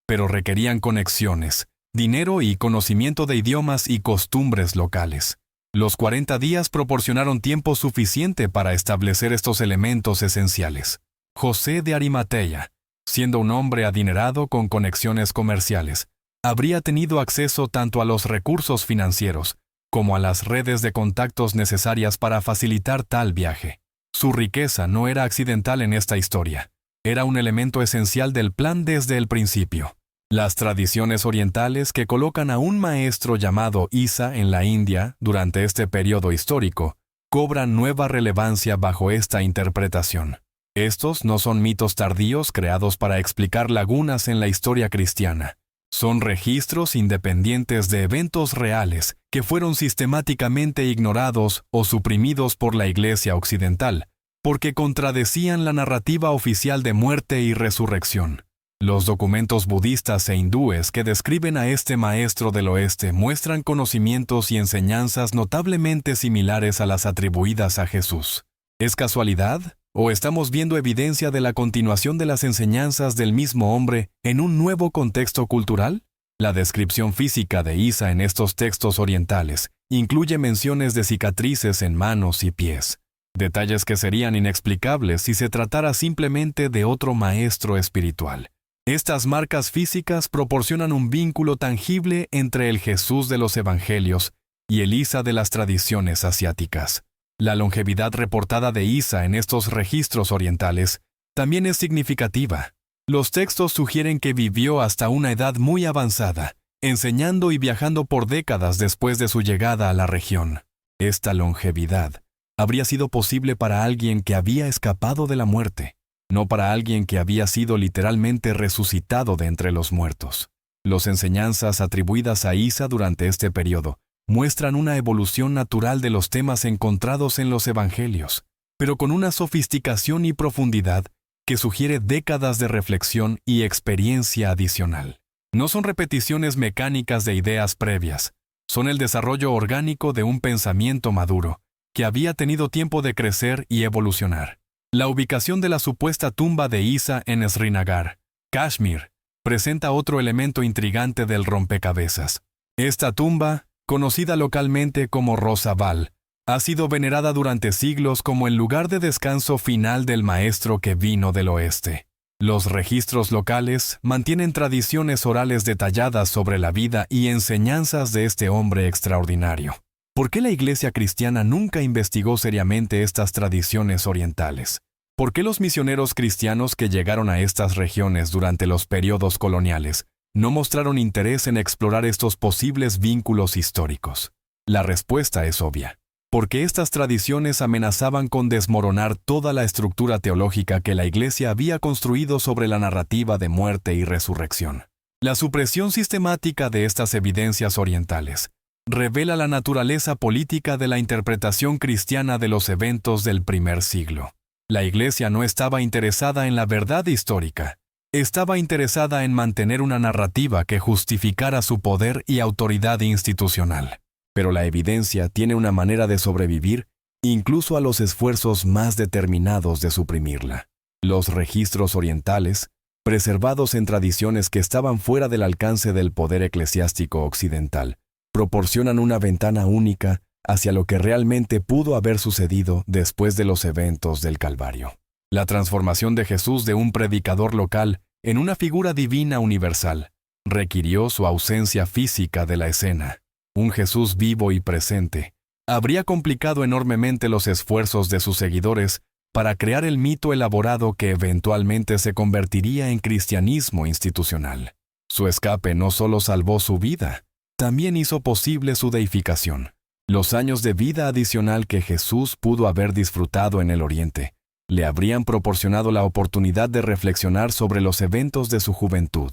pero requerían conexiones, dinero y conocimiento de idiomas y costumbres locales. Los 40 días proporcionaron tiempo suficiente para establecer estos elementos esenciales. José de Arimatea, siendo un hombre adinerado con conexiones comerciales, habría tenido acceso tanto a los recursos financieros como a las redes de contactos necesarias para facilitar tal viaje. Su riqueza no era accidental en esta historia. Era un elemento esencial del plan desde el principio. Las tradiciones orientales que colocan a un maestro llamado Isa en la India durante este periodo histórico cobran nueva relevancia bajo esta interpretación. Estos no son mitos tardíos creados para explicar lagunas en la historia cristiana. Son registros independientes de eventos reales que fueron sistemáticamente ignorados o suprimidos por la Iglesia occidental, porque contradecían la narrativa oficial de muerte y resurrección. Los documentos budistas e hindúes que describen a este maestro del oeste muestran conocimientos y enseñanzas notablemente similares a las atribuidas a Jesús. ¿Es casualidad? ¿O estamos viendo evidencia de la continuación de las enseñanzas del mismo hombre en un nuevo contexto cultural? La descripción física de Isa en estos textos orientales incluye menciones de cicatrices en manos y pies, detalles que serían inexplicables si se tratara simplemente de otro maestro espiritual. Estas marcas físicas proporcionan un vínculo tangible entre el Jesús de los Evangelios y el Isa de las tradiciones asiáticas. La longevidad reportada de Isa en estos registros orientales también es significativa. Los textos sugieren que vivió hasta una edad muy avanzada, enseñando y viajando por décadas después de su llegada a la región. Esta longevidad habría sido posible para alguien que había escapado de la muerte, no para alguien que había sido literalmente resucitado de entre los muertos. Las enseñanzas atribuidas a Isa durante este periodo muestran una evolución natural de los temas encontrados en los evangelios, pero con una sofisticación y profundidad que sugiere décadas de reflexión y experiencia adicional. No son repeticiones mecánicas de ideas previas, son el desarrollo orgánico de un pensamiento maduro, que había tenido tiempo de crecer y evolucionar. La ubicación de la supuesta tumba de Isa en Srinagar, Kashmir, presenta otro elemento intrigante del rompecabezas. Esta tumba, conocida localmente como Rosabal, ha sido venerada durante siglos como el lugar de descanso final del maestro que vino del oeste. Los registros locales mantienen tradiciones orales detalladas sobre la vida y enseñanzas de este hombre extraordinario. ¿Por qué la Iglesia cristiana nunca investigó seriamente estas tradiciones orientales? ¿Por qué los misioneros cristianos que llegaron a estas regiones durante los periodos coloniales no mostraron interés en explorar estos posibles vínculos históricos? La respuesta es obvia. Porque estas tradiciones amenazaban con desmoronar toda la estructura teológica que la Iglesia había construido sobre la narrativa de muerte y resurrección. La supresión sistemática de estas evidencias orientales revela la naturaleza política de la interpretación cristiana de los eventos del primer siglo. La Iglesia no estaba interesada en la verdad histórica, estaba interesada en mantener una narrativa que justificara su poder y autoridad institucional. Pero la evidencia tiene una manera de sobrevivir incluso a los esfuerzos más determinados de suprimirla. Los registros orientales, preservados en tradiciones que estaban fuera del alcance del poder eclesiástico occidental, proporcionan una ventana única hacia lo que realmente pudo haber sucedido después de los eventos del Calvario. La transformación de Jesús de un predicador local en una figura divina universal, requirió su ausencia física de la escena. Un Jesús vivo y presente habría complicado enormemente los esfuerzos de sus seguidores para crear el mito elaborado que eventualmente se convertiría en cristianismo institucional. Su escape no solo salvó su vida, también hizo posible su deificación. Los años de vida adicional que Jesús pudo haber disfrutado en el Oriente le habrían proporcionado la oportunidad de reflexionar sobre los eventos de su juventud,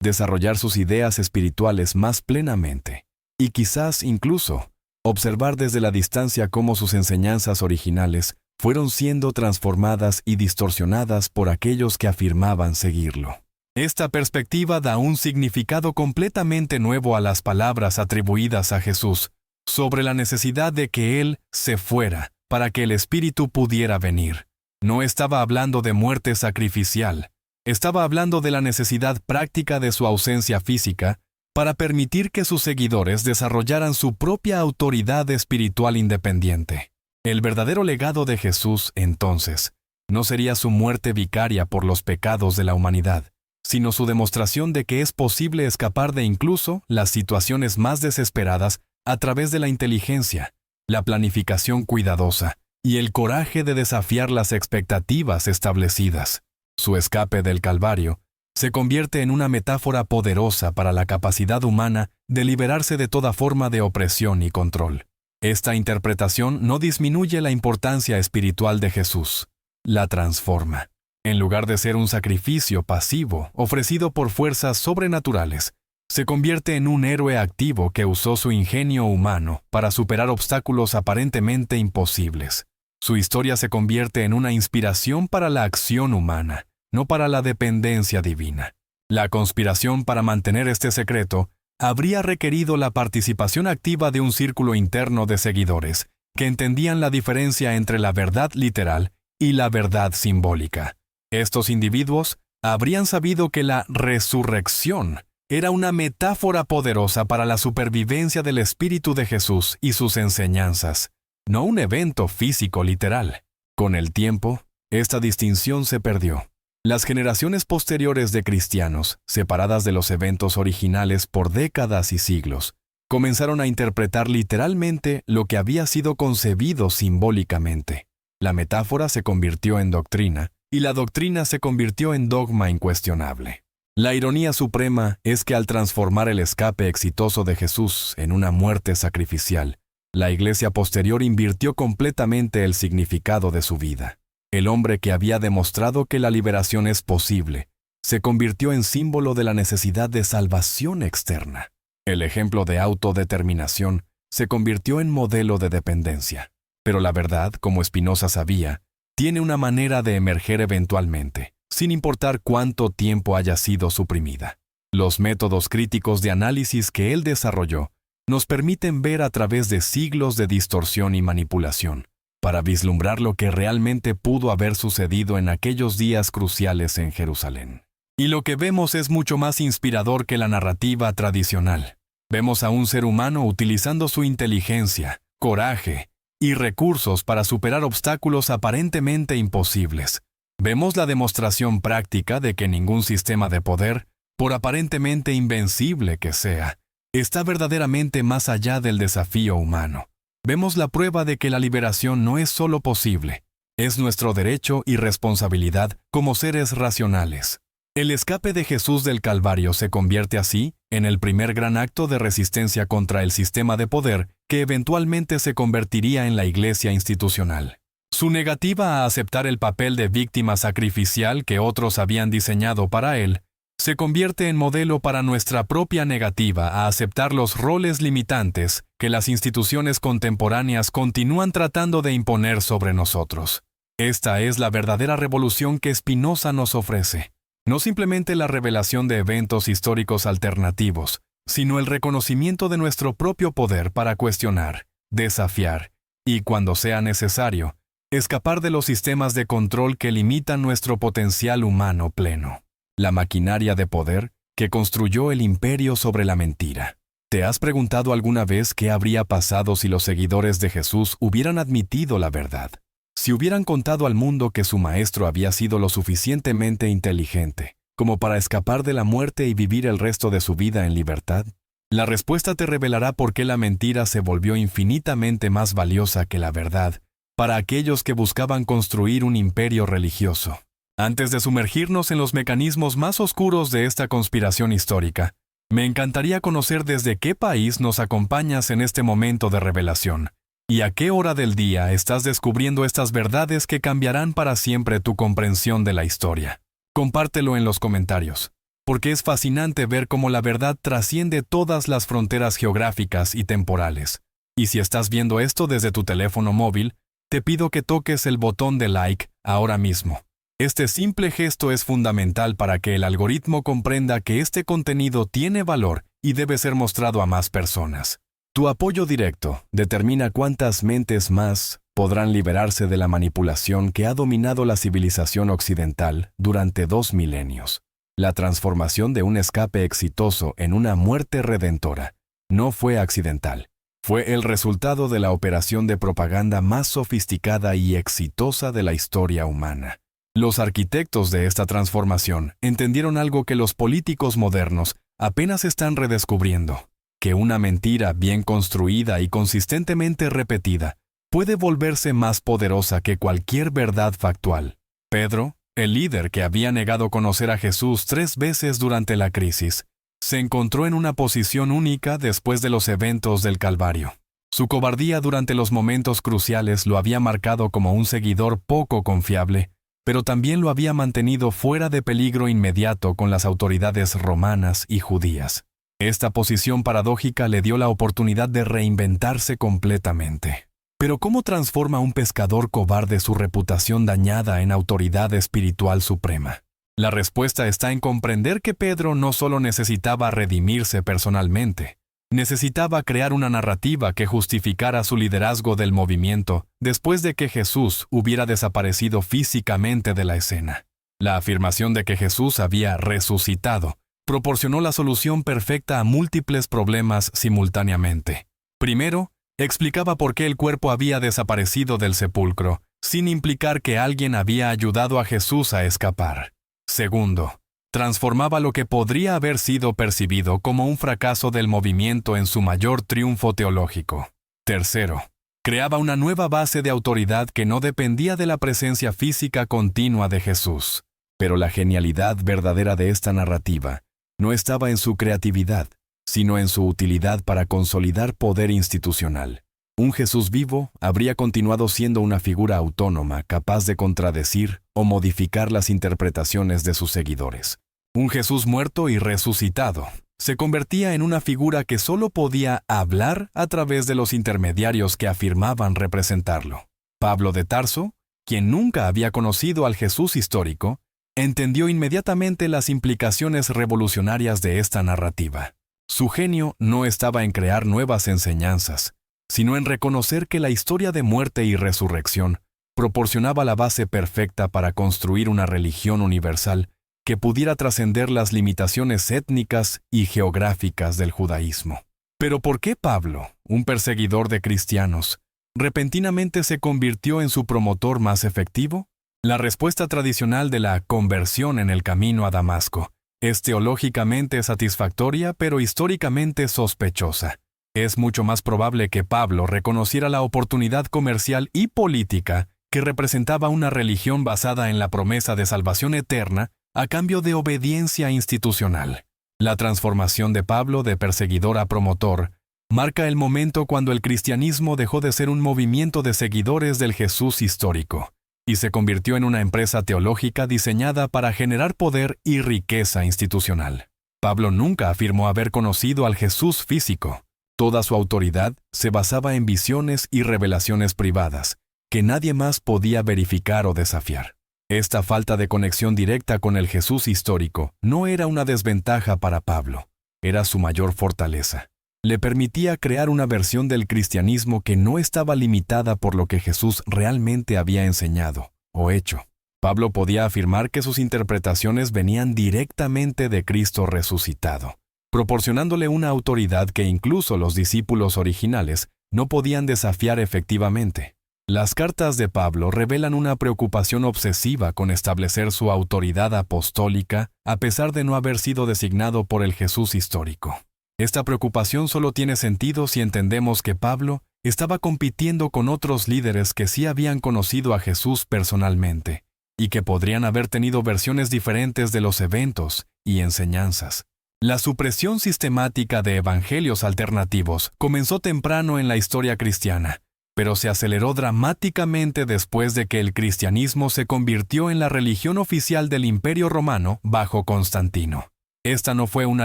desarrollar sus ideas espirituales más plenamente, y quizás incluso observar desde la distancia cómo sus enseñanzas originales fueron siendo transformadas y distorsionadas por aquellos que afirmaban seguirlo. Esta perspectiva da un significado completamente nuevo a las palabras atribuidas a Jesús sobre la necesidad de que Él se fuera para que el Espíritu pudiera venir. No estaba hablando de muerte sacrificial, estaba hablando de la necesidad práctica de su ausencia física para permitir que sus seguidores desarrollaran su propia autoridad espiritual independiente. El verdadero legado de Jesús, entonces, no sería su muerte vicaria por los pecados de la humanidad, sino su demostración de que es posible escapar de incluso las situaciones más desesperadas a través de la inteligencia, la planificación cuidadosa y el coraje de desafiar las expectativas establecidas. Su escape del Calvario se convierte en una metáfora poderosa para la capacidad humana de liberarse de toda forma de opresión y control. Esta interpretación no disminuye la importancia espiritual de Jesús, la transforma. En lugar de ser un sacrificio pasivo ofrecido por fuerzas sobrenaturales, se convierte en un héroe activo que usó su ingenio humano para superar obstáculos aparentemente imposibles. Su historia se convierte en una inspiración para la acción humana, no para la dependencia divina. La conspiración para mantener este secreto habría requerido la participación activa de un círculo interno de seguidores que entendían la diferencia entre la verdad literal y la verdad simbólica. Estos individuos habrían sabido que la resurrección era una metáfora poderosa para la supervivencia del Espíritu de Jesús y sus enseñanzas, no un evento físico literal. Con el tiempo, esta distinción se perdió. Las generaciones posteriores de cristianos, separadas de los eventos originales por décadas y siglos, comenzaron a interpretar literalmente lo que había sido concebido simbólicamente. La metáfora se convirtió en doctrina, y la doctrina se convirtió en dogma incuestionable. La ironía suprema es que al transformar el escape exitoso de Jesús en una muerte sacrificial, la Iglesia posterior invirtió completamente el significado de su vida. El hombre que había demostrado que la liberación es posible, se convirtió en símbolo de la necesidad de salvación externa. El ejemplo de autodeterminación se convirtió en modelo de dependencia. Pero la verdad, como Spinoza sabía, tiene una manera de emerger eventualmente, sin importar cuánto tiempo haya sido suprimida. Los métodos críticos de análisis que él desarrolló nos permiten ver a través de siglos de distorsión y manipulación, para vislumbrar lo que realmente pudo haber sucedido en aquellos días cruciales en Jerusalén. Y lo que vemos es mucho más inspirador que la narrativa tradicional. Vemos a un ser humano utilizando su inteligencia, coraje y recursos para superar obstáculos aparentemente imposibles. Vemos la demostración práctica de que ningún sistema de poder, por aparentemente invencible que sea, está verdaderamente más allá del desafío humano. Vemos la prueba de que la liberación no es solo posible, es nuestro derecho y responsabilidad como seres racionales. El escape de Jesús del Calvario se convierte así en el primer gran acto de resistencia contra el sistema de poder que eventualmente se convertiría en la Iglesia institucional. Su negativa a aceptar el papel de víctima sacrificial que otros habían diseñado para él se convierte en modelo para nuestra propia negativa a aceptar los roles limitantes que las instituciones contemporáneas continúan tratando de imponer sobre nosotros. Esta es la verdadera revolución que Spinoza nos ofrece. No simplemente la revelación de eventos históricos alternativos, sino el reconocimiento de nuestro propio poder para cuestionar, desafiar y, cuando sea necesario, escapar de los sistemas de control que limitan nuestro potencial humano pleno. La maquinaria de poder que construyó el imperio sobre la mentira. ¿Te has preguntado alguna vez qué habría pasado si los seguidores de Jesús hubieran admitido la verdad? Si hubieran contado al mundo que su maestro había sido lo suficientemente inteligente como para escapar de la muerte y vivir el resto de su vida en libertad? La respuesta te revelará por qué la mentira se volvió infinitamente más valiosa que la verdad para aquellos que buscaban construir un imperio religioso. Antes de sumergirnos en los mecanismos más oscuros de esta conspiración histórica, me encantaría conocer desde qué país nos acompañas en este momento de revelación y a qué hora del día estás descubriendo estas verdades que cambiarán para siempre tu comprensión de la historia. Compártelo en los comentarios, porque es fascinante ver cómo la verdad trasciende todas las fronteras geográficas y temporales. Y si estás viendo esto desde tu teléfono móvil, te pido que toques el botón de like ahora mismo. Este simple gesto es fundamental para que el algoritmo comprenda que este contenido tiene valor y debe ser mostrado a más personas. Tu apoyo directo determina cuántas mentes más podrán liberarse de la manipulación que ha dominado la civilización occidental durante 2 milenios. La transformación de un escape exitoso en una muerte redentora no fue accidental. Fue el resultado de la operación de propaganda más sofisticada y exitosa de la historia humana. Los arquitectos de esta transformación entendieron algo que los políticos modernos apenas están redescubriendo, que una mentira bien construida y consistentemente repetida puede volverse más poderosa que cualquier verdad factual. Pedro, el líder que había negado conocer a Jesús 3 veces durante la crisis, se encontró en una posición única después de los eventos del Calvario. Su cobardía durante los momentos cruciales lo había marcado como un seguidor poco confiable, pero también lo había mantenido fuera de peligro inmediato con las autoridades romanas y judías. Esta posición paradójica le dio la oportunidad de reinventarse completamente. Pero ¿cómo transforma un pescador cobarde su reputación dañada en autoridad espiritual suprema? La respuesta está en comprender que Pedro no solo necesitaba redimirse personalmente, necesitaba crear una narrativa que justificara su liderazgo del movimiento después de que Jesús hubiera desaparecido físicamente de la escena. La afirmación de que Jesús había resucitado proporcionó la solución perfecta a múltiples problemas simultáneamente. Primero, explicaba por qué el cuerpo había desaparecido del sepulcro, sin implicar que alguien había ayudado a Jesús a escapar. Segundo, transformaba lo que podría haber sido percibido como un fracaso del movimiento en su mayor triunfo teológico. Tercero, creaba una nueva base de autoridad que no dependía de la presencia física continua de Jesús. Pero la genialidad verdadera de esta narrativa no estaba en su creatividad, sino en su utilidad para consolidar poder institucional. Un Jesús vivo habría continuado siendo una figura autónoma capaz de contradecir o modificar las interpretaciones de sus seguidores. Un Jesús muerto y resucitado se convertía en una figura que solo podía hablar a través de los intermediarios que afirmaban representarlo. Pablo de Tarso, quien nunca había conocido al Jesús histórico, entendió inmediatamente las implicaciones revolucionarias de esta narrativa. Su genio no estaba en crear nuevas enseñanzas, sino en reconocer que la historia de muerte y resurrección proporcionaba la base perfecta para construir una religión universal que pudiera trascender las limitaciones étnicas y geográficas del judaísmo. Pero ¿por qué Pablo, un perseguidor de cristianos, repentinamente se convirtió en su promotor más efectivo? La respuesta tradicional de la conversión en el camino a Damasco es teológicamente satisfactoria, pero históricamente sospechosa. Es mucho más probable que Pablo reconociera la oportunidad comercial y política que representaba una religión basada en la promesa de salvación eterna a cambio de obediencia institucional. La transformación de Pablo de perseguidor a promotor marca el momento cuando el cristianismo dejó de ser un movimiento de seguidores del Jesús histórico y se convirtió en una empresa teológica diseñada para generar poder y riqueza institucional. Pablo nunca afirmó haber conocido al Jesús físico. Toda su autoridad se basaba en visiones y revelaciones privadas, que nadie más podía verificar o desafiar. Esta falta de conexión directa con el Jesús histórico no era una desventaja para Pablo, era su mayor fortaleza. Le permitía crear una versión del cristianismo que no estaba limitada por lo que Jesús realmente había enseñado o hecho. Pablo podía afirmar que sus interpretaciones venían directamente de Cristo resucitado, proporcionándole una autoridad que incluso los discípulos originales no podían desafiar efectivamente. Las cartas de Pablo revelan una preocupación obsesiva con establecer su autoridad apostólica a pesar de no haber sido designado por el Jesús histórico. Esta preocupación solo tiene sentido si entendemos que Pablo estaba compitiendo con otros líderes que sí habían conocido a Jesús personalmente y que podrían haber tenido versiones diferentes de los eventos y enseñanzas. La supresión sistemática de evangelios alternativos comenzó temprano en la historia cristiana, pero se aceleró dramáticamente después de que el cristianismo se convirtió en la religión oficial del Imperio Romano bajo Constantino. Esta no fue una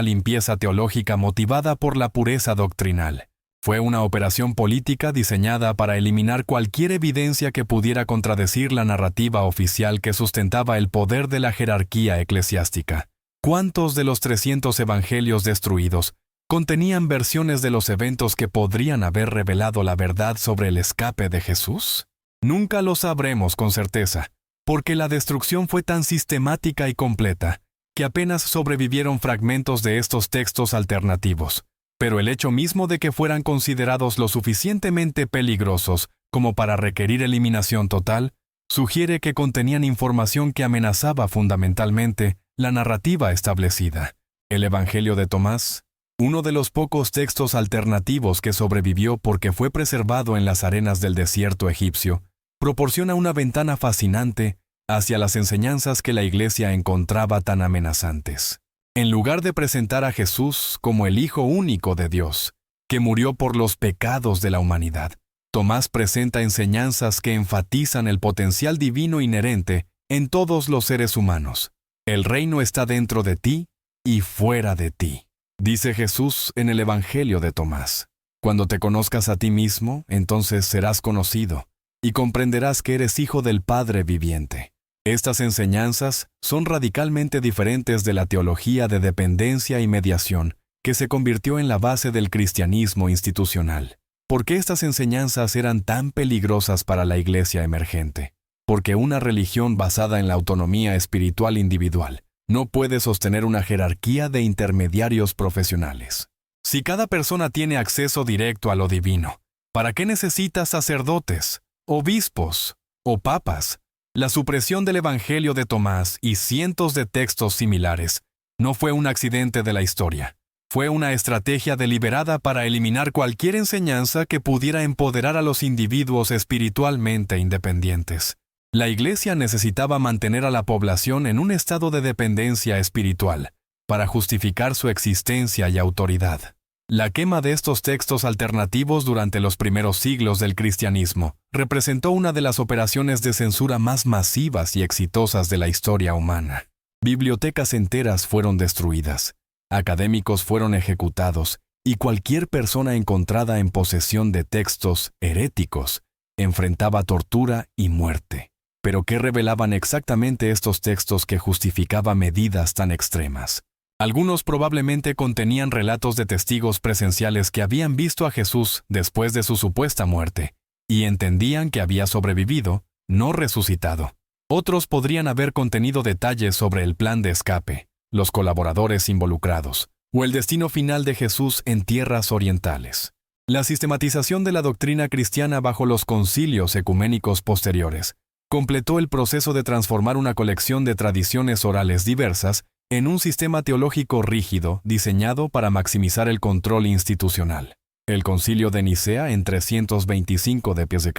limpieza teológica motivada por la pureza doctrinal. Fue una operación política diseñada para eliminar cualquier evidencia que pudiera contradecir la narrativa oficial que sustentaba el poder de la jerarquía eclesiástica. ¿Cuántos de los 300 evangelios destruidos contenían versiones de los eventos que podrían haber revelado la verdad sobre el escape de Jesús? Nunca lo sabremos con certeza, porque la destrucción fue tan sistemática y completa que apenas sobrevivieron fragmentos de estos textos alternativos. Pero el hecho mismo de que fueran considerados lo suficientemente peligrosos como para requerir eliminación total, sugiere que contenían información que amenazaba fundamentalmente la narrativa establecida. El Evangelio de Tomás, uno de los pocos textos alternativos que sobrevivió porque fue preservado en las arenas del desierto egipcio, proporciona una ventana fascinante hacia las enseñanzas que la Iglesia encontraba tan amenazantes. En lugar de presentar a Jesús como el Hijo único de Dios, que murió por los pecados de la humanidad, Tomás presenta enseñanzas que enfatizan el potencial divino inherente en todos los seres humanos. El reino está dentro de ti y fuera de ti, dice Jesús en el Evangelio de Tomás. Cuando te conozcas a ti mismo, entonces serás conocido, y comprenderás que eres hijo del Padre viviente. Estas enseñanzas son radicalmente diferentes de la teología de dependencia y mediación, que se convirtió en la base del cristianismo institucional. ¿Por qué estas enseñanzas eran tan peligrosas para la Iglesia emergente? Porque una religión basada en la autonomía espiritual individual no puede sostener una jerarquía de intermediarios profesionales. Si cada persona tiene acceso directo a lo divino, ¿para qué necesita sacerdotes, obispos o papas? La supresión del Evangelio de Tomás y cientos de textos similares no fue un accidente de la historia. Fue una estrategia deliberada para eliminar cualquier enseñanza que pudiera empoderar a los individuos espiritualmente independientes. La Iglesia necesitaba mantener a la población en un estado de dependencia espiritual para justificar su existencia y autoridad. La quema de estos textos alternativos durante los primeros siglos del cristianismo representó una de las operaciones de censura más masivas y exitosas de la historia humana. Bibliotecas enteras fueron destruidas, académicos fueron ejecutados, y cualquier persona encontrada en posesión de textos heréticos enfrentaba tortura y muerte. ¿Pero qué revelaban exactamente estos textos que justificaban medidas tan extremas? Algunos probablemente contenían relatos de testigos presenciales que habían visto a Jesús después de su supuesta muerte, y entendían que había sobrevivido, no resucitado. Otros podrían haber contenido detalles sobre el plan de escape, los colaboradores involucrados, o el destino final de Jesús en tierras orientales. La sistematización de la doctrina cristiana bajo los concilios ecuménicos posteriores completó el proceso de transformar una colección de tradiciones orales diversas en un sistema teológico rígido diseñado para maximizar el control institucional. El Concilio de Nicea en 325 d.C.,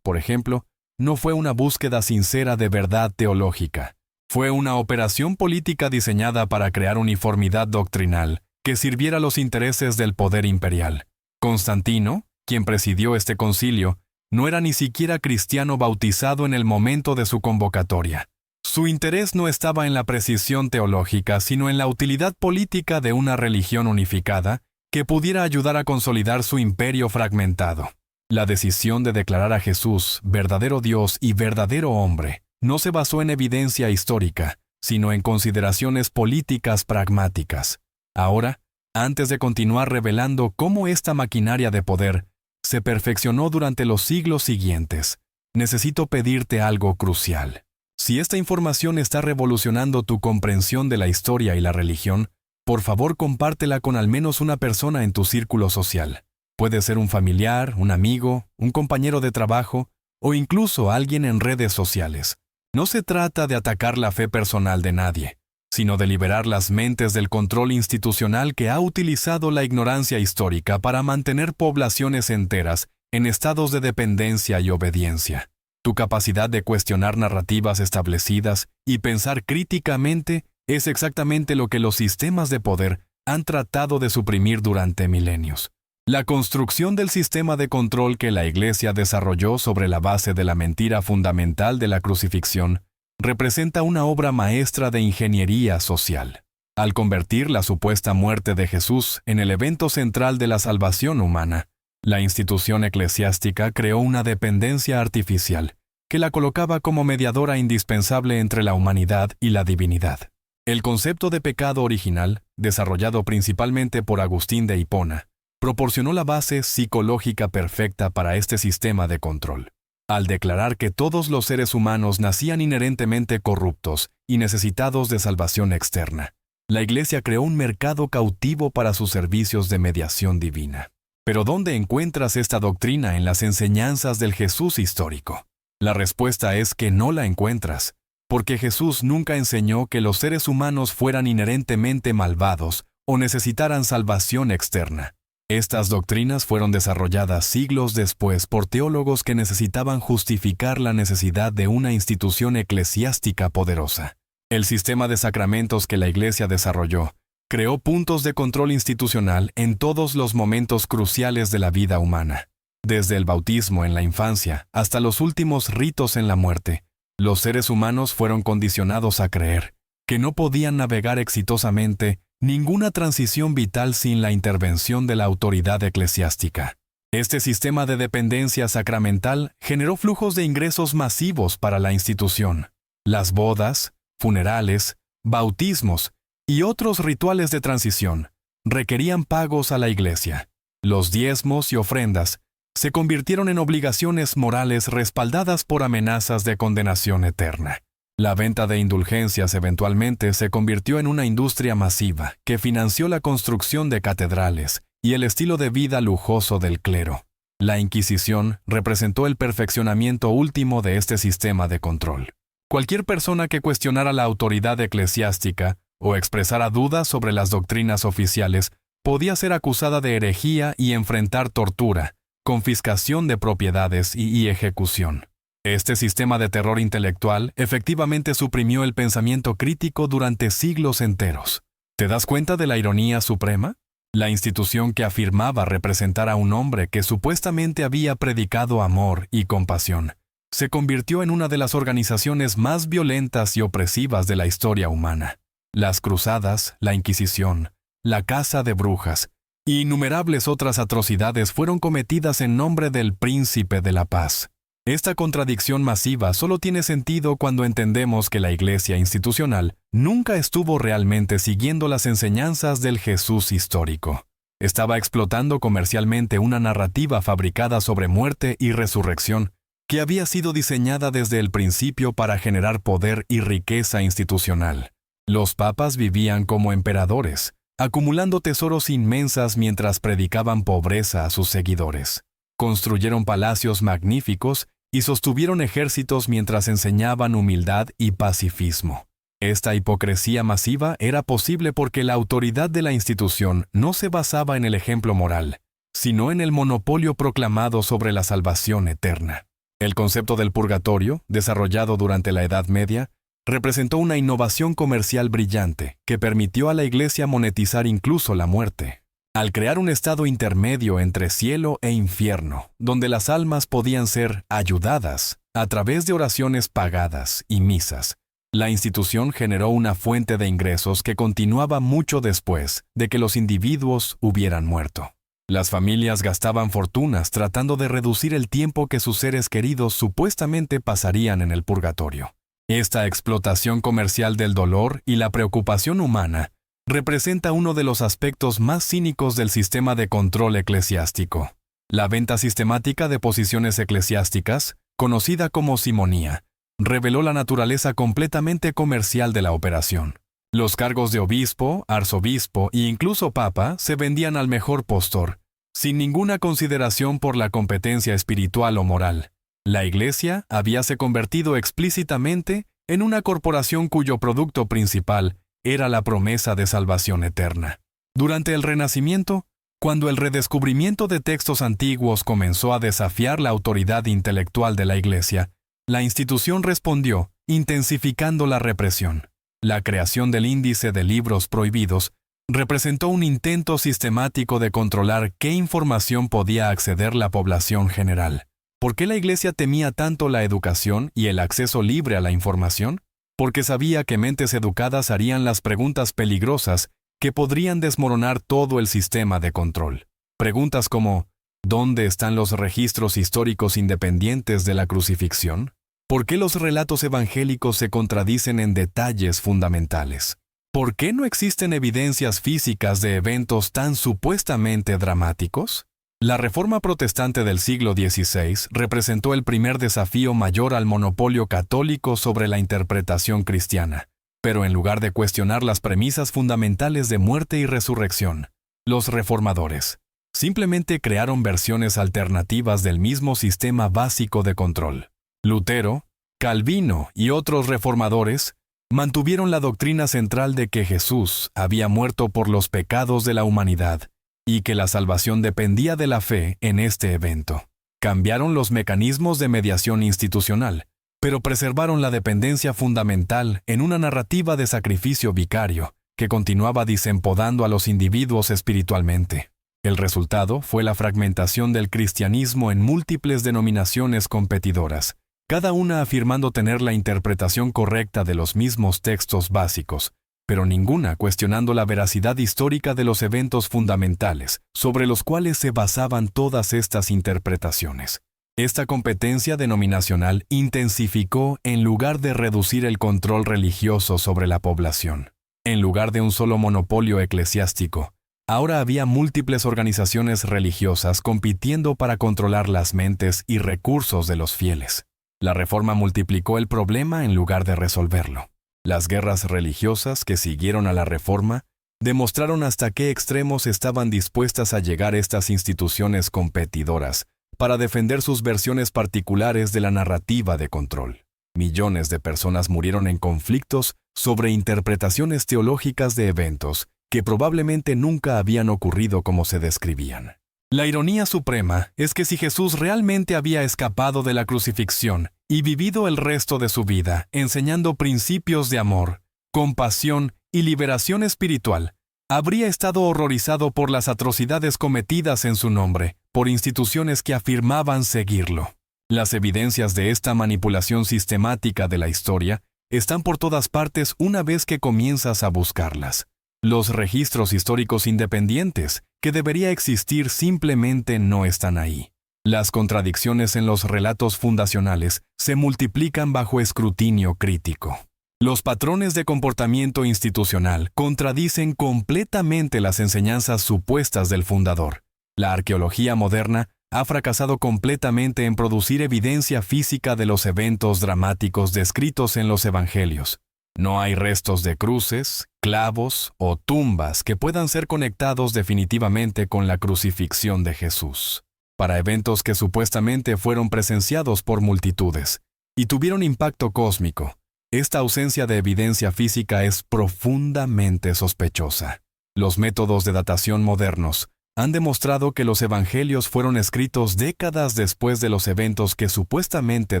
por ejemplo, no fue una búsqueda sincera de verdad teológica. Fue una operación política diseñada para crear uniformidad doctrinal que sirviera a los intereses del poder imperial. Constantino, quien presidió este concilio, no era ni siquiera cristiano bautizado en el momento de su convocatoria. Su interés no estaba en la precisión teológica, sino en la utilidad política de una religión unificada que pudiera ayudar a consolidar su imperio fragmentado. La decisión de declarar a Jesús verdadero Dios y verdadero hombre no se basó en evidencia histórica, sino en consideraciones políticas pragmáticas. Ahora, antes de continuar revelando cómo esta maquinaria de poder se perfeccionó durante los siglos siguientes, necesito pedirte algo crucial. Si esta información está revolucionando tu comprensión de la historia y la religión, por favor compártela con al menos una persona en tu círculo social. Puede ser un familiar, un amigo, un compañero de trabajo o incluso alguien en redes sociales. No se trata de atacar la fe personal de nadie, sino de liberar las mentes del control institucional que ha utilizado la ignorancia histórica para mantener poblaciones enteras en estados de dependencia y obediencia. Tu capacidad de cuestionar narrativas establecidas y pensar críticamente es exactamente lo que los sistemas de poder han tratado de suprimir durante milenios. La construcción del sistema de control que la Iglesia desarrolló sobre la base de la mentira fundamental de la crucifixión representa una obra maestra de ingeniería social. Al convertir la supuesta muerte de Jesús en el evento central de la salvación humana, la institución eclesiástica creó una dependencia artificial que la colocaba como mediadora indispensable entre la humanidad y la divinidad. El concepto de pecado original, desarrollado principalmente por Agustín de Hipona, proporcionó la base psicológica perfecta para este sistema de control. Al declarar que todos los seres humanos nacían inherentemente corruptos y necesitados de salvación externa, la Iglesia creó un mercado cautivo para sus servicios de mediación divina. Pero ¿dónde encuentras esta doctrina en las enseñanzas del Jesús histórico? La respuesta es que no la encuentras, porque Jesús nunca enseñó que los seres humanos fueran inherentemente malvados o necesitaran salvación externa. Estas doctrinas fueron desarrolladas siglos después por teólogos que necesitaban justificar la necesidad de una institución eclesiástica poderosa. El sistema de sacramentos que la Iglesia desarrolló creó puntos de control institucional en todos los momentos cruciales de la vida humana. Desde el bautismo en la infancia hasta los últimos ritos en la muerte, los seres humanos fueron condicionados a creer que no podían navegar exitosamente ninguna transición vital sin la intervención de la autoridad eclesiástica. Este sistema de dependencia sacramental generó flujos de ingresos masivos para la institución. Las bodas, funerales, bautismos y otros rituales de transición requerían pagos a la Iglesia. Los diezmos y ofrendas se convirtieron en obligaciones morales respaldadas por amenazas de condenación eterna. La venta de indulgencias eventualmente se convirtió en una industria masiva que financió la construcción de catedrales y el estilo de vida lujoso del clero. La Inquisición representó el perfeccionamiento último de este sistema de control. Cualquier persona que cuestionara la autoridad eclesiástica o expresara dudas sobre las doctrinas oficiales podía ser acusada de herejía y enfrentar tortura, confiscación de propiedades y ejecución. Este sistema de terror intelectual efectivamente suprimió el pensamiento crítico durante siglos enteros. ¿Te das cuenta de la ironía suprema? La institución que afirmaba representar a un hombre que supuestamente había predicado amor y compasión, se convirtió en una de las organizaciones más violentas y opresivas de la historia humana. Las cruzadas, la Inquisición, la caza de brujas y innumerables otras atrocidades fueron cometidas en nombre del Príncipe de la Paz. Esta contradicción masiva solo tiene sentido cuando entendemos que la Iglesia institucional nunca estuvo realmente siguiendo las enseñanzas del Jesús histórico. Estaba explotando comercialmente una narrativa fabricada sobre muerte y resurrección que había sido diseñada desde el principio para generar poder y riqueza institucional. Los papas vivían como emperadores, acumulando tesoros inmensas mientras predicaban pobreza a sus seguidores. Construyeron palacios magníficos y sostuvieron ejércitos mientras enseñaban humildad y pacifismo. Esta hipocresía masiva era posible porque la autoridad de la institución no se basaba en el ejemplo moral, sino en el monopolio proclamado sobre la salvación eterna. El concepto del purgatorio, desarrollado durante la Edad Media, representó una innovación comercial brillante que permitió a la Iglesia monetizar incluso la muerte. Al crear un estado intermedio entre cielo e infierno, donde las almas podían ser ayudadas a través de oraciones pagadas y misas, la institución generó una fuente de ingresos que continuaba mucho después de que los individuos hubieran muerto. Las familias gastaban fortunas tratando de reducir el tiempo que sus seres queridos supuestamente pasarían en el purgatorio. Esta explotación comercial del dolor y la preocupación humana representa uno de los aspectos más cínicos del sistema de control eclesiástico. La venta sistemática de posiciones eclesiásticas, conocida como simonía, reveló la naturaleza completamente comercial de la operación. Los cargos de obispo, arzobispo e incluso papa se vendían al mejor postor, sin ninguna consideración por la competencia espiritual o moral. La Iglesia habíase convertido explícitamente en una corporación cuyo producto principal era la promesa de salvación eterna. Durante el Renacimiento, cuando el redescubrimiento de textos antiguos comenzó a desafiar la autoridad intelectual de la Iglesia, la institución respondió, intensificando la represión. La creación del índice de libros prohibidos representó un intento sistemático de controlar qué información podía acceder la población general. ¿Por qué la Iglesia temía tanto la educación y el acceso libre a la información? Porque sabía que mentes educadas harían las preguntas peligrosas que podrían desmoronar todo el sistema de control. Preguntas como, ¿dónde están los registros históricos independientes de la crucifixión? ¿Por qué los relatos evangélicos se contradicen en detalles fundamentales? ¿Por qué no existen evidencias físicas de eventos tan supuestamente dramáticos? La Reforma Protestante del siglo XVI representó el primer desafío mayor al monopolio católico sobre la interpretación cristiana. Pero en lugar de cuestionar las premisas fundamentales de muerte y resurrección, los reformadores simplemente crearon versiones alternativas del mismo sistema básico de control. Lutero, Calvino y otros reformadores mantuvieron la doctrina central de que Jesús había muerto por los pecados de la humanidad y que la salvación dependía de la fe en este evento. Cambiaron los mecanismos de mediación institucional, pero preservaron la dependencia fundamental en una narrativa de sacrificio vicario que continuaba desempodando a los individuos espiritualmente. El resultado fue la fragmentación del cristianismo en múltiples denominaciones competidoras, cada una afirmando tener la interpretación correcta de los mismos textos básicos, pero ninguna cuestionando la veracidad histórica de los eventos fundamentales sobre los cuales se basaban todas estas interpretaciones. Esta competencia denominacional intensificó en lugar de reducir el control religioso sobre la población. En lugar de un solo monopolio eclesiástico, ahora había múltiples organizaciones religiosas compitiendo para controlar las mentes y recursos de los fieles. La Reforma multiplicó el problema en lugar de resolverlo. Las guerras religiosas que siguieron a la Reforma demostraron hasta qué extremos estaban dispuestas a llegar estas instituciones competidoras para defender sus versiones particulares de la narrativa de control. Millones de personas murieron en conflictos sobre interpretaciones teológicas de eventos que probablemente nunca habían ocurrido como se describían. La ironía suprema es que si Jesús realmente había escapado de la crucifixión y vivido el resto de su vida enseñando principios de amor, compasión y liberación espiritual, habría estado horrorizado por las atrocidades cometidas en su nombre por instituciones que afirmaban seguirlo. Las evidencias de esta manipulación sistemática de la historia están por todas partes una vez que comienzas a buscarlas. Los registros históricos independientes que debería existir simplemente no están ahí. Las contradicciones en los relatos fundacionales se multiplican bajo escrutinio crítico. Los patrones de comportamiento institucional contradicen completamente las enseñanzas supuestas del fundador. La arqueología moderna ha fracasado completamente en producir evidencia física de los eventos dramáticos descritos en los evangelios. No hay restos de cruces, clavos o tumbas que puedan ser conectados definitivamente con la crucifixión de Jesús. Para eventos que supuestamente fueron presenciados por multitudes y tuvieron impacto cósmico, esta ausencia de evidencia física es profundamente sospechosa. Los métodos de datación modernos han demostrado que los evangelios fueron escritos décadas después de los eventos que supuestamente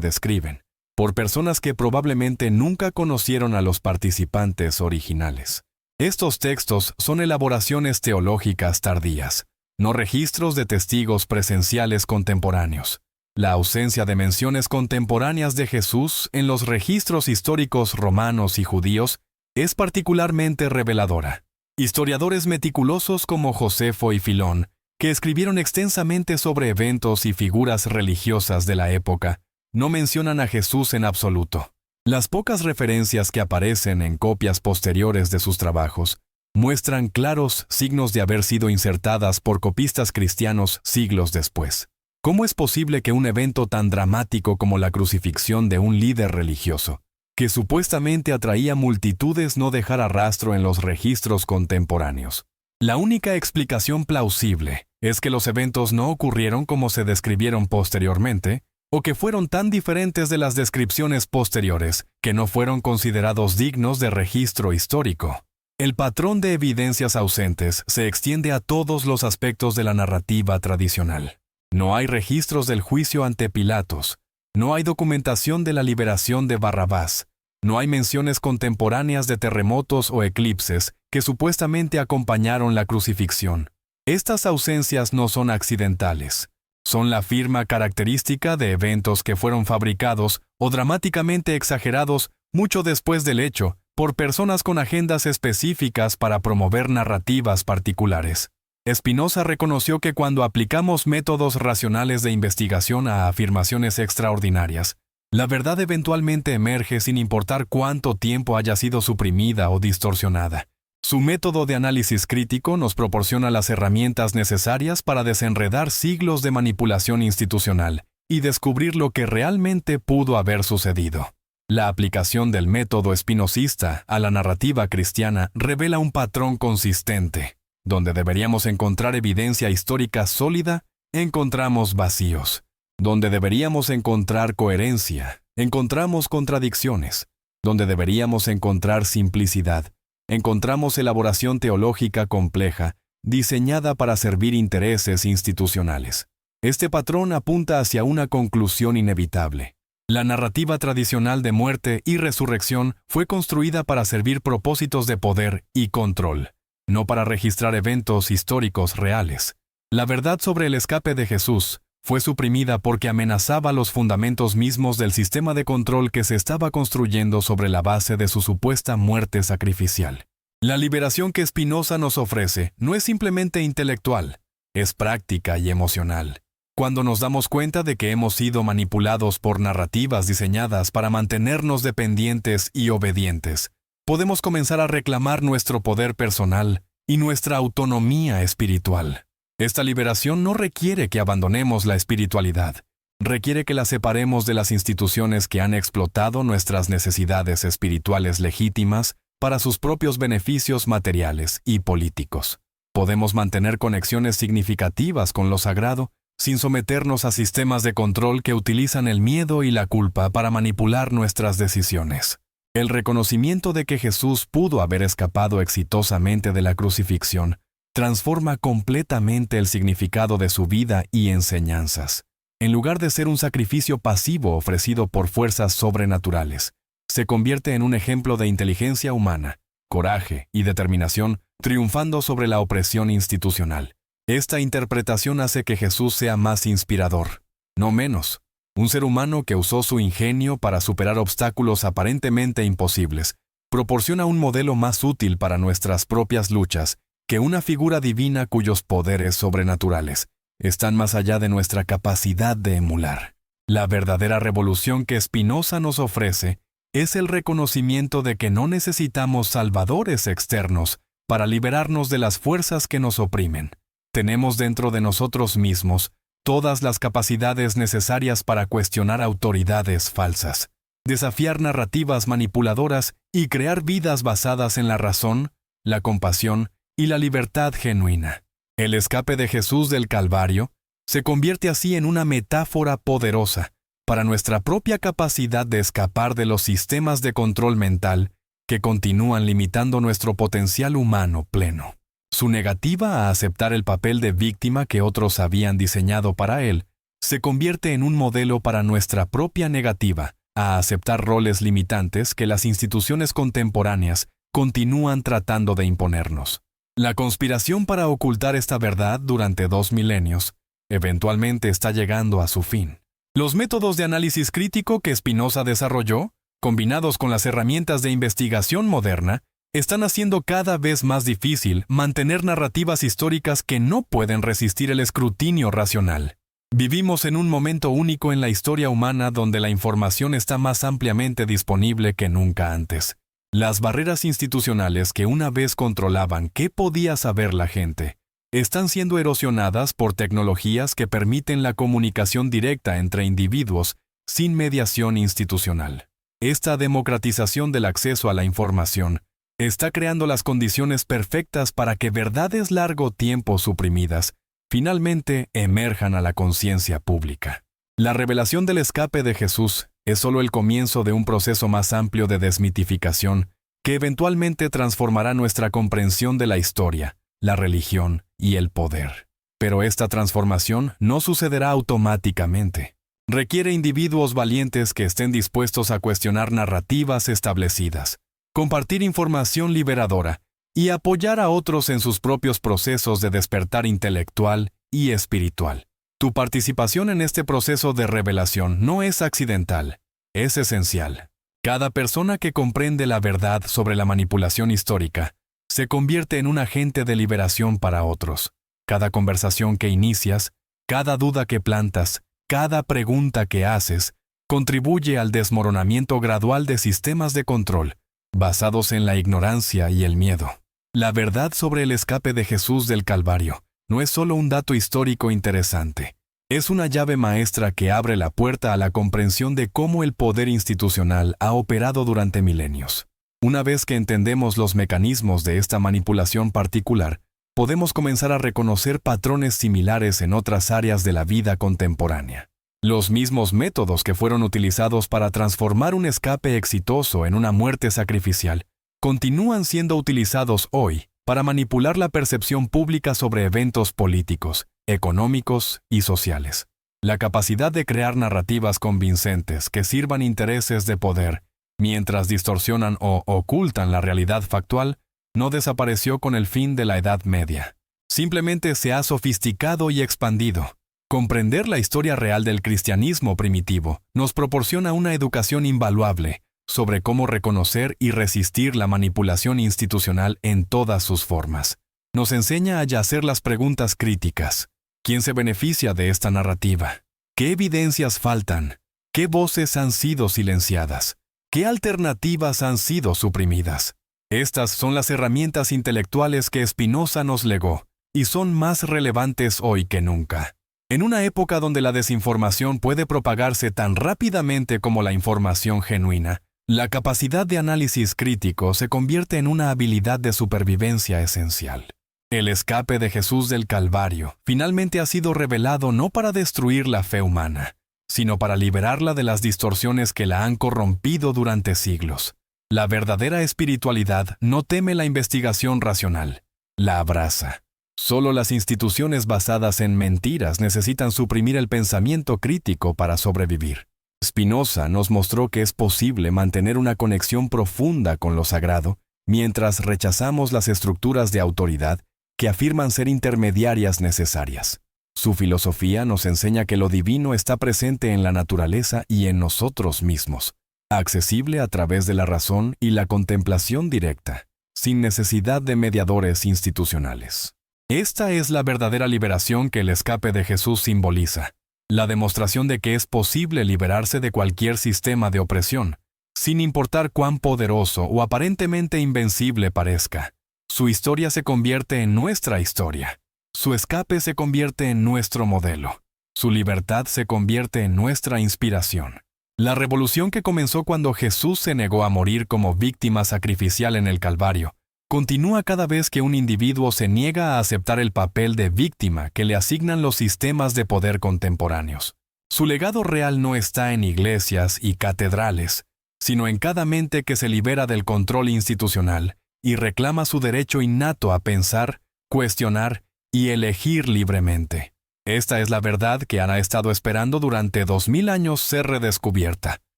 describen, por personas que probablemente nunca conocieron a los participantes originales. Estos textos son elaboraciones teológicas tardías, no registros de testigos presenciales contemporáneos. La ausencia de menciones contemporáneas de Jesús en los registros históricos romanos y judíos es particularmente reveladora. Historiadores meticulosos como Josefo y Filón, que escribieron extensamente sobre eventos y figuras religiosas de la época, no mencionan a Jesús en absoluto. Las pocas referencias que aparecen en copias posteriores de sus trabajos muestran claros signos de haber sido insertadas por copistas cristianos siglos después. ¿Cómo es posible que un evento tan dramático como la crucifixión de un líder religioso, que supuestamente atraía multitudes, no dejara rastro en los registros contemporáneos? La única explicación plausible es que los eventos no ocurrieron como se describieron posteriormente, o que fueron tan diferentes de las descripciones posteriores que no fueron considerados dignos de registro histórico. El patrón de evidencias ausentes se extiende a todos los aspectos de la narrativa tradicional. No hay registros del juicio ante Pilatos, no hay documentación de la liberación de Barrabás, no hay menciones contemporáneas de terremotos o eclipses que supuestamente acompañaron la crucifixión. Estas ausencias no son accidentales. Son la firma característica de eventos que fueron fabricados o dramáticamente exagerados mucho después del hecho por personas con agendas específicas para promover narrativas particulares. Spinoza reconoció que cuando aplicamos métodos racionales de investigación a afirmaciones extraordinarias, la verdad eventualmente emerge sin importar cuánto tiempo haya sido suprimida o distorsionada. Su método de análisis crítico nos proporciona las herramientas necesarias para desenredar siglos de manipulación institucional y descubrir lo que realmente pudo haber sucedido. La aplicación del método espinosista a la narrativa cristiana revela un patrón consistente. Donde deberíamos encontrar evidencia histórica sólida, encontramos vacíos. Donde deberíamos encontrar coherencia, encontramos contradicciones. Donde deberíamos encontrar simplicidad, encontramos elaboración teológica compleja, diseñada para servir intereses institucionales. Este patrón apunta hacia una conclusión inevitable. La narrativa tradicional de muerte y resurrección fue construida para servir propósitos de poder y control, no para registrar eventos históricos reales. La verdad sobre el escape de Jesús fue suprimida porque amenazaba los fundamentos mismos del sistema de control que se estaba construyendo sobre la base de su supuesta muerte sacrificial. La liberación que Spinoza nos ofrece no es simplemente intelectual, es práctica y emocional. Cuando nos damos cuenta de que hemos sido manipulados por narrativas diseñadas para mantenernos dependientes y obedientes, podemos comenzar a reclamar nuestro poder personal y nuestra autonomía espiritual. Esta liberación no requiere que abandonemos la espiritualidad, requiere que la separemos de las instituciones que han explotado nuestras necesidades espirituales legítimas para sus propios beneficios materiales y políticos. Podemos mantener conexiones significativas con lo sagrado sin someternos a sistemas de control que utilizan el miedo y la culpa para manipular nuestras decisiones. El reconocimiento de que Jesús pudo haber escapado exitosamente de la crucifixión transforma completamente el significado de su vida y enseñanzas. En lugar de ser un sacrificio pasivo ofrecido por fuerzas sobrenaturales, se convierte en un ejemplo de inteligencia humana, coraje y determinación triunfando sobre la opresión institucional. Esta interpretación hace que Jesús sea más inspirador, no menos. Un ser humano que usó su ingenio para superar obstáculos aparentemente imposibles, proporciona un modelo más útil para nuestras propias luchas que una figura divina cuyos poderes sobrenaturales están más allá de nuestra capacidad de emular. La verdadera revolución que Spinoza nos ofrece es el reconocimiento de que no necesitamos salvadores externos para liberarnos de las fuerzas que nos oprimen. Tenemos dentro de nosotros mismos todas las capacidades necesarias para cuestionar autoridades falsas, desafiar narrativas manipuladoras y crear vidas basadas en la razón, la compasión y la libertad genuina. El escape de Jesús del Calvario se convierte así en una metáfora poderosa para nuestra propia capacidad de escapar de los sistemas de control mental que continúan limitando nuestro potencial humano pleno. Su negativa a aceptar el papel de víctima que otros habían diseñado para él se convierte en un modelo para nuestra propia negativa a aceptar roles limitantes que las instituciones contemporáneas continúan tratando de imponernos. La conspiración para ocultar esta verdad durante 2 milenios eventualmente está llegando a su fin. Los métodos de análisis crítico que Spinoza desarrolló, combinados con las herramientas de investigación moderna, están haciendo cada vez más difícil mantener narrativas históricas que no pueden resistir el escrutinio racional. Vivimos en un momento único en la historia humana donde la información está más ampliamente disponible que nunca antes. Las barreras institucionales que una vez controlaban qué podía saber la gente, están siendo erosionadas por tecnologías que permiten la comunicación directa entre individuos sin mediación institucional. Esta democratización del acceso a la información está creando las condiciones perfectas para que verdades largo tiempo suprimidas finalmente emerjan a la conciencia pública. La revelación del escape de Jesús es solo el comienzo de un proceso más amplio de desmitificación que eventualmente transformará nuestra comprensión de la historia, la religión y el poder. Pero esta transformación no sucederá automáticamente. Requiere individuos valientes que estén dispuestos a cuestionar narrativas establecidas, compartir información liberadora y apoyar a otros en sus propios procesos de despertar intelectual y espiritual. Tu participación en este proceso de revelación no es accidental, es esencial. Cada persona que comprende la verdad sobre la manipulación histórica se convierte en un agente de liberación para otros. Cada conversación que inicias, cada duda que plantas, cada pregunta que haces, contribuye al desmoronamiento gradual de sistemas de control, basados en la ignorancia y el miedo. La verdad sobre el escape de Jesús del Calvario no es solo un dato histórico interesante. Es una llave maestra que abre la puerta a la comprensión de cómo el poder institucional ha operado durante milenios. Una vez que entendemos los mecanismos de esta manipulación particular, podemos comenzar a reconocer patrones similares en otras áreas de la vida contemporánea. Los mismos métodos que fueron utilizados para transformar un escape exitoso en una muerte sacrificial continúan siendo utilizados hoy para manipular la percepción pública sobre eventos políticos, económicos y sociales. La capacidad de crear narrativas convincentes que sirvan intereses de poder, mientras distorsionan o ocultan la realidad factual, no desapareció con el fin de la Edad Media. Simplemente se ha sofisticado y expandido. Comprender la historia real del cristianismo primitivo nos proporciona una educación invaluable sobre cómo reconocer y resistir la manipulación institucional en todas sus formas. Nos enseña a hacer las preguntas críticas. ¿Quién se beneficia de esta narrativa? ¿Qué evidencias faltan? ¿Qué voces han sido silenciadas? ¿Qué alternativas han sido suprimidas? Estas son las herramientas intelectuales que Spinoza nos legó, y son más relevantes hoy que nunca. En una época donde la desinformación puede propagarse tan rápidamente como la información genuina, la capacidad de análisis crítico se convierte en una habilidad de supervivencia esencial. El escape de Jesús del Calvario finalmente ha sido revelado no para destruir la fe humana, sino para liberarla de las distorsiones que la han corrompido durante siglos. La verdadera espiritualidad no teme la investigación racional, la abraza. Solo las instituciones basadas en mentiras necesitan suprimir el pensamiento crítico para sobrevivir. Spinoza nos mostró que es posible mantener una conexión profunda con lo sagrado mientras rechazamos las estructuras de autoridad que afirman ser intermediarias necesarias. Su filosofía nos enseña que lo divino está presente en la naturaleza y en nosotros mismos, accesible a través de la razón y la contemplación directa, sin necesidad de mediadores institucionales. Esta es la verdadera liberación que el escape de Jesús simboliza, la demostración de que es posible liberarse de cualquier sistema de opresión, sin importar cuán poderoso o aparentemente invencible parezca. Su historia se convierte en nuestra historia. Su escape se convierte en nuestro modelo. Su libertad se convierte en nuestra inspiración. La revolución que comenzó cuando Jesús se negó a morir como víctima sacrificial en el Calvario, continúa cada vez que un individuo se niega a aceptar el papel de víctima que le asignan los sistemas de poder contemporáneos. Su legado real no está en iglesias y catedrales, sino en cada mente que se libera del control institucional y reclama su derecho innato a pensar, cuestionar y elegir libremente. Esta es la verdad que han estado esperando durante 2000 años ser redescubierta,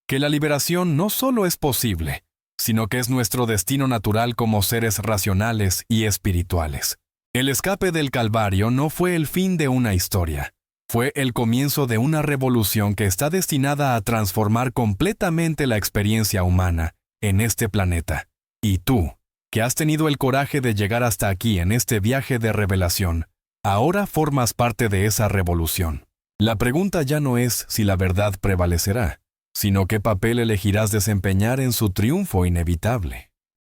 que la liberación no solo es posible, sino que es nuestro destino natural como seres racionales y espirituales. El escape del Calvario no fue el fin de una historia, fue el comienzo de una revolución que está destinada a transformar completamente la experiencia humana en este planeta. Y tú, que has tenido el coraje de llegar hasta aquí en este viaje de revelación, ahora formas parte de esa revolución. La pregunta ya no es si la verdad prevalecerá, sino qué papel elegirás desempeñar en su triunfo inevitable.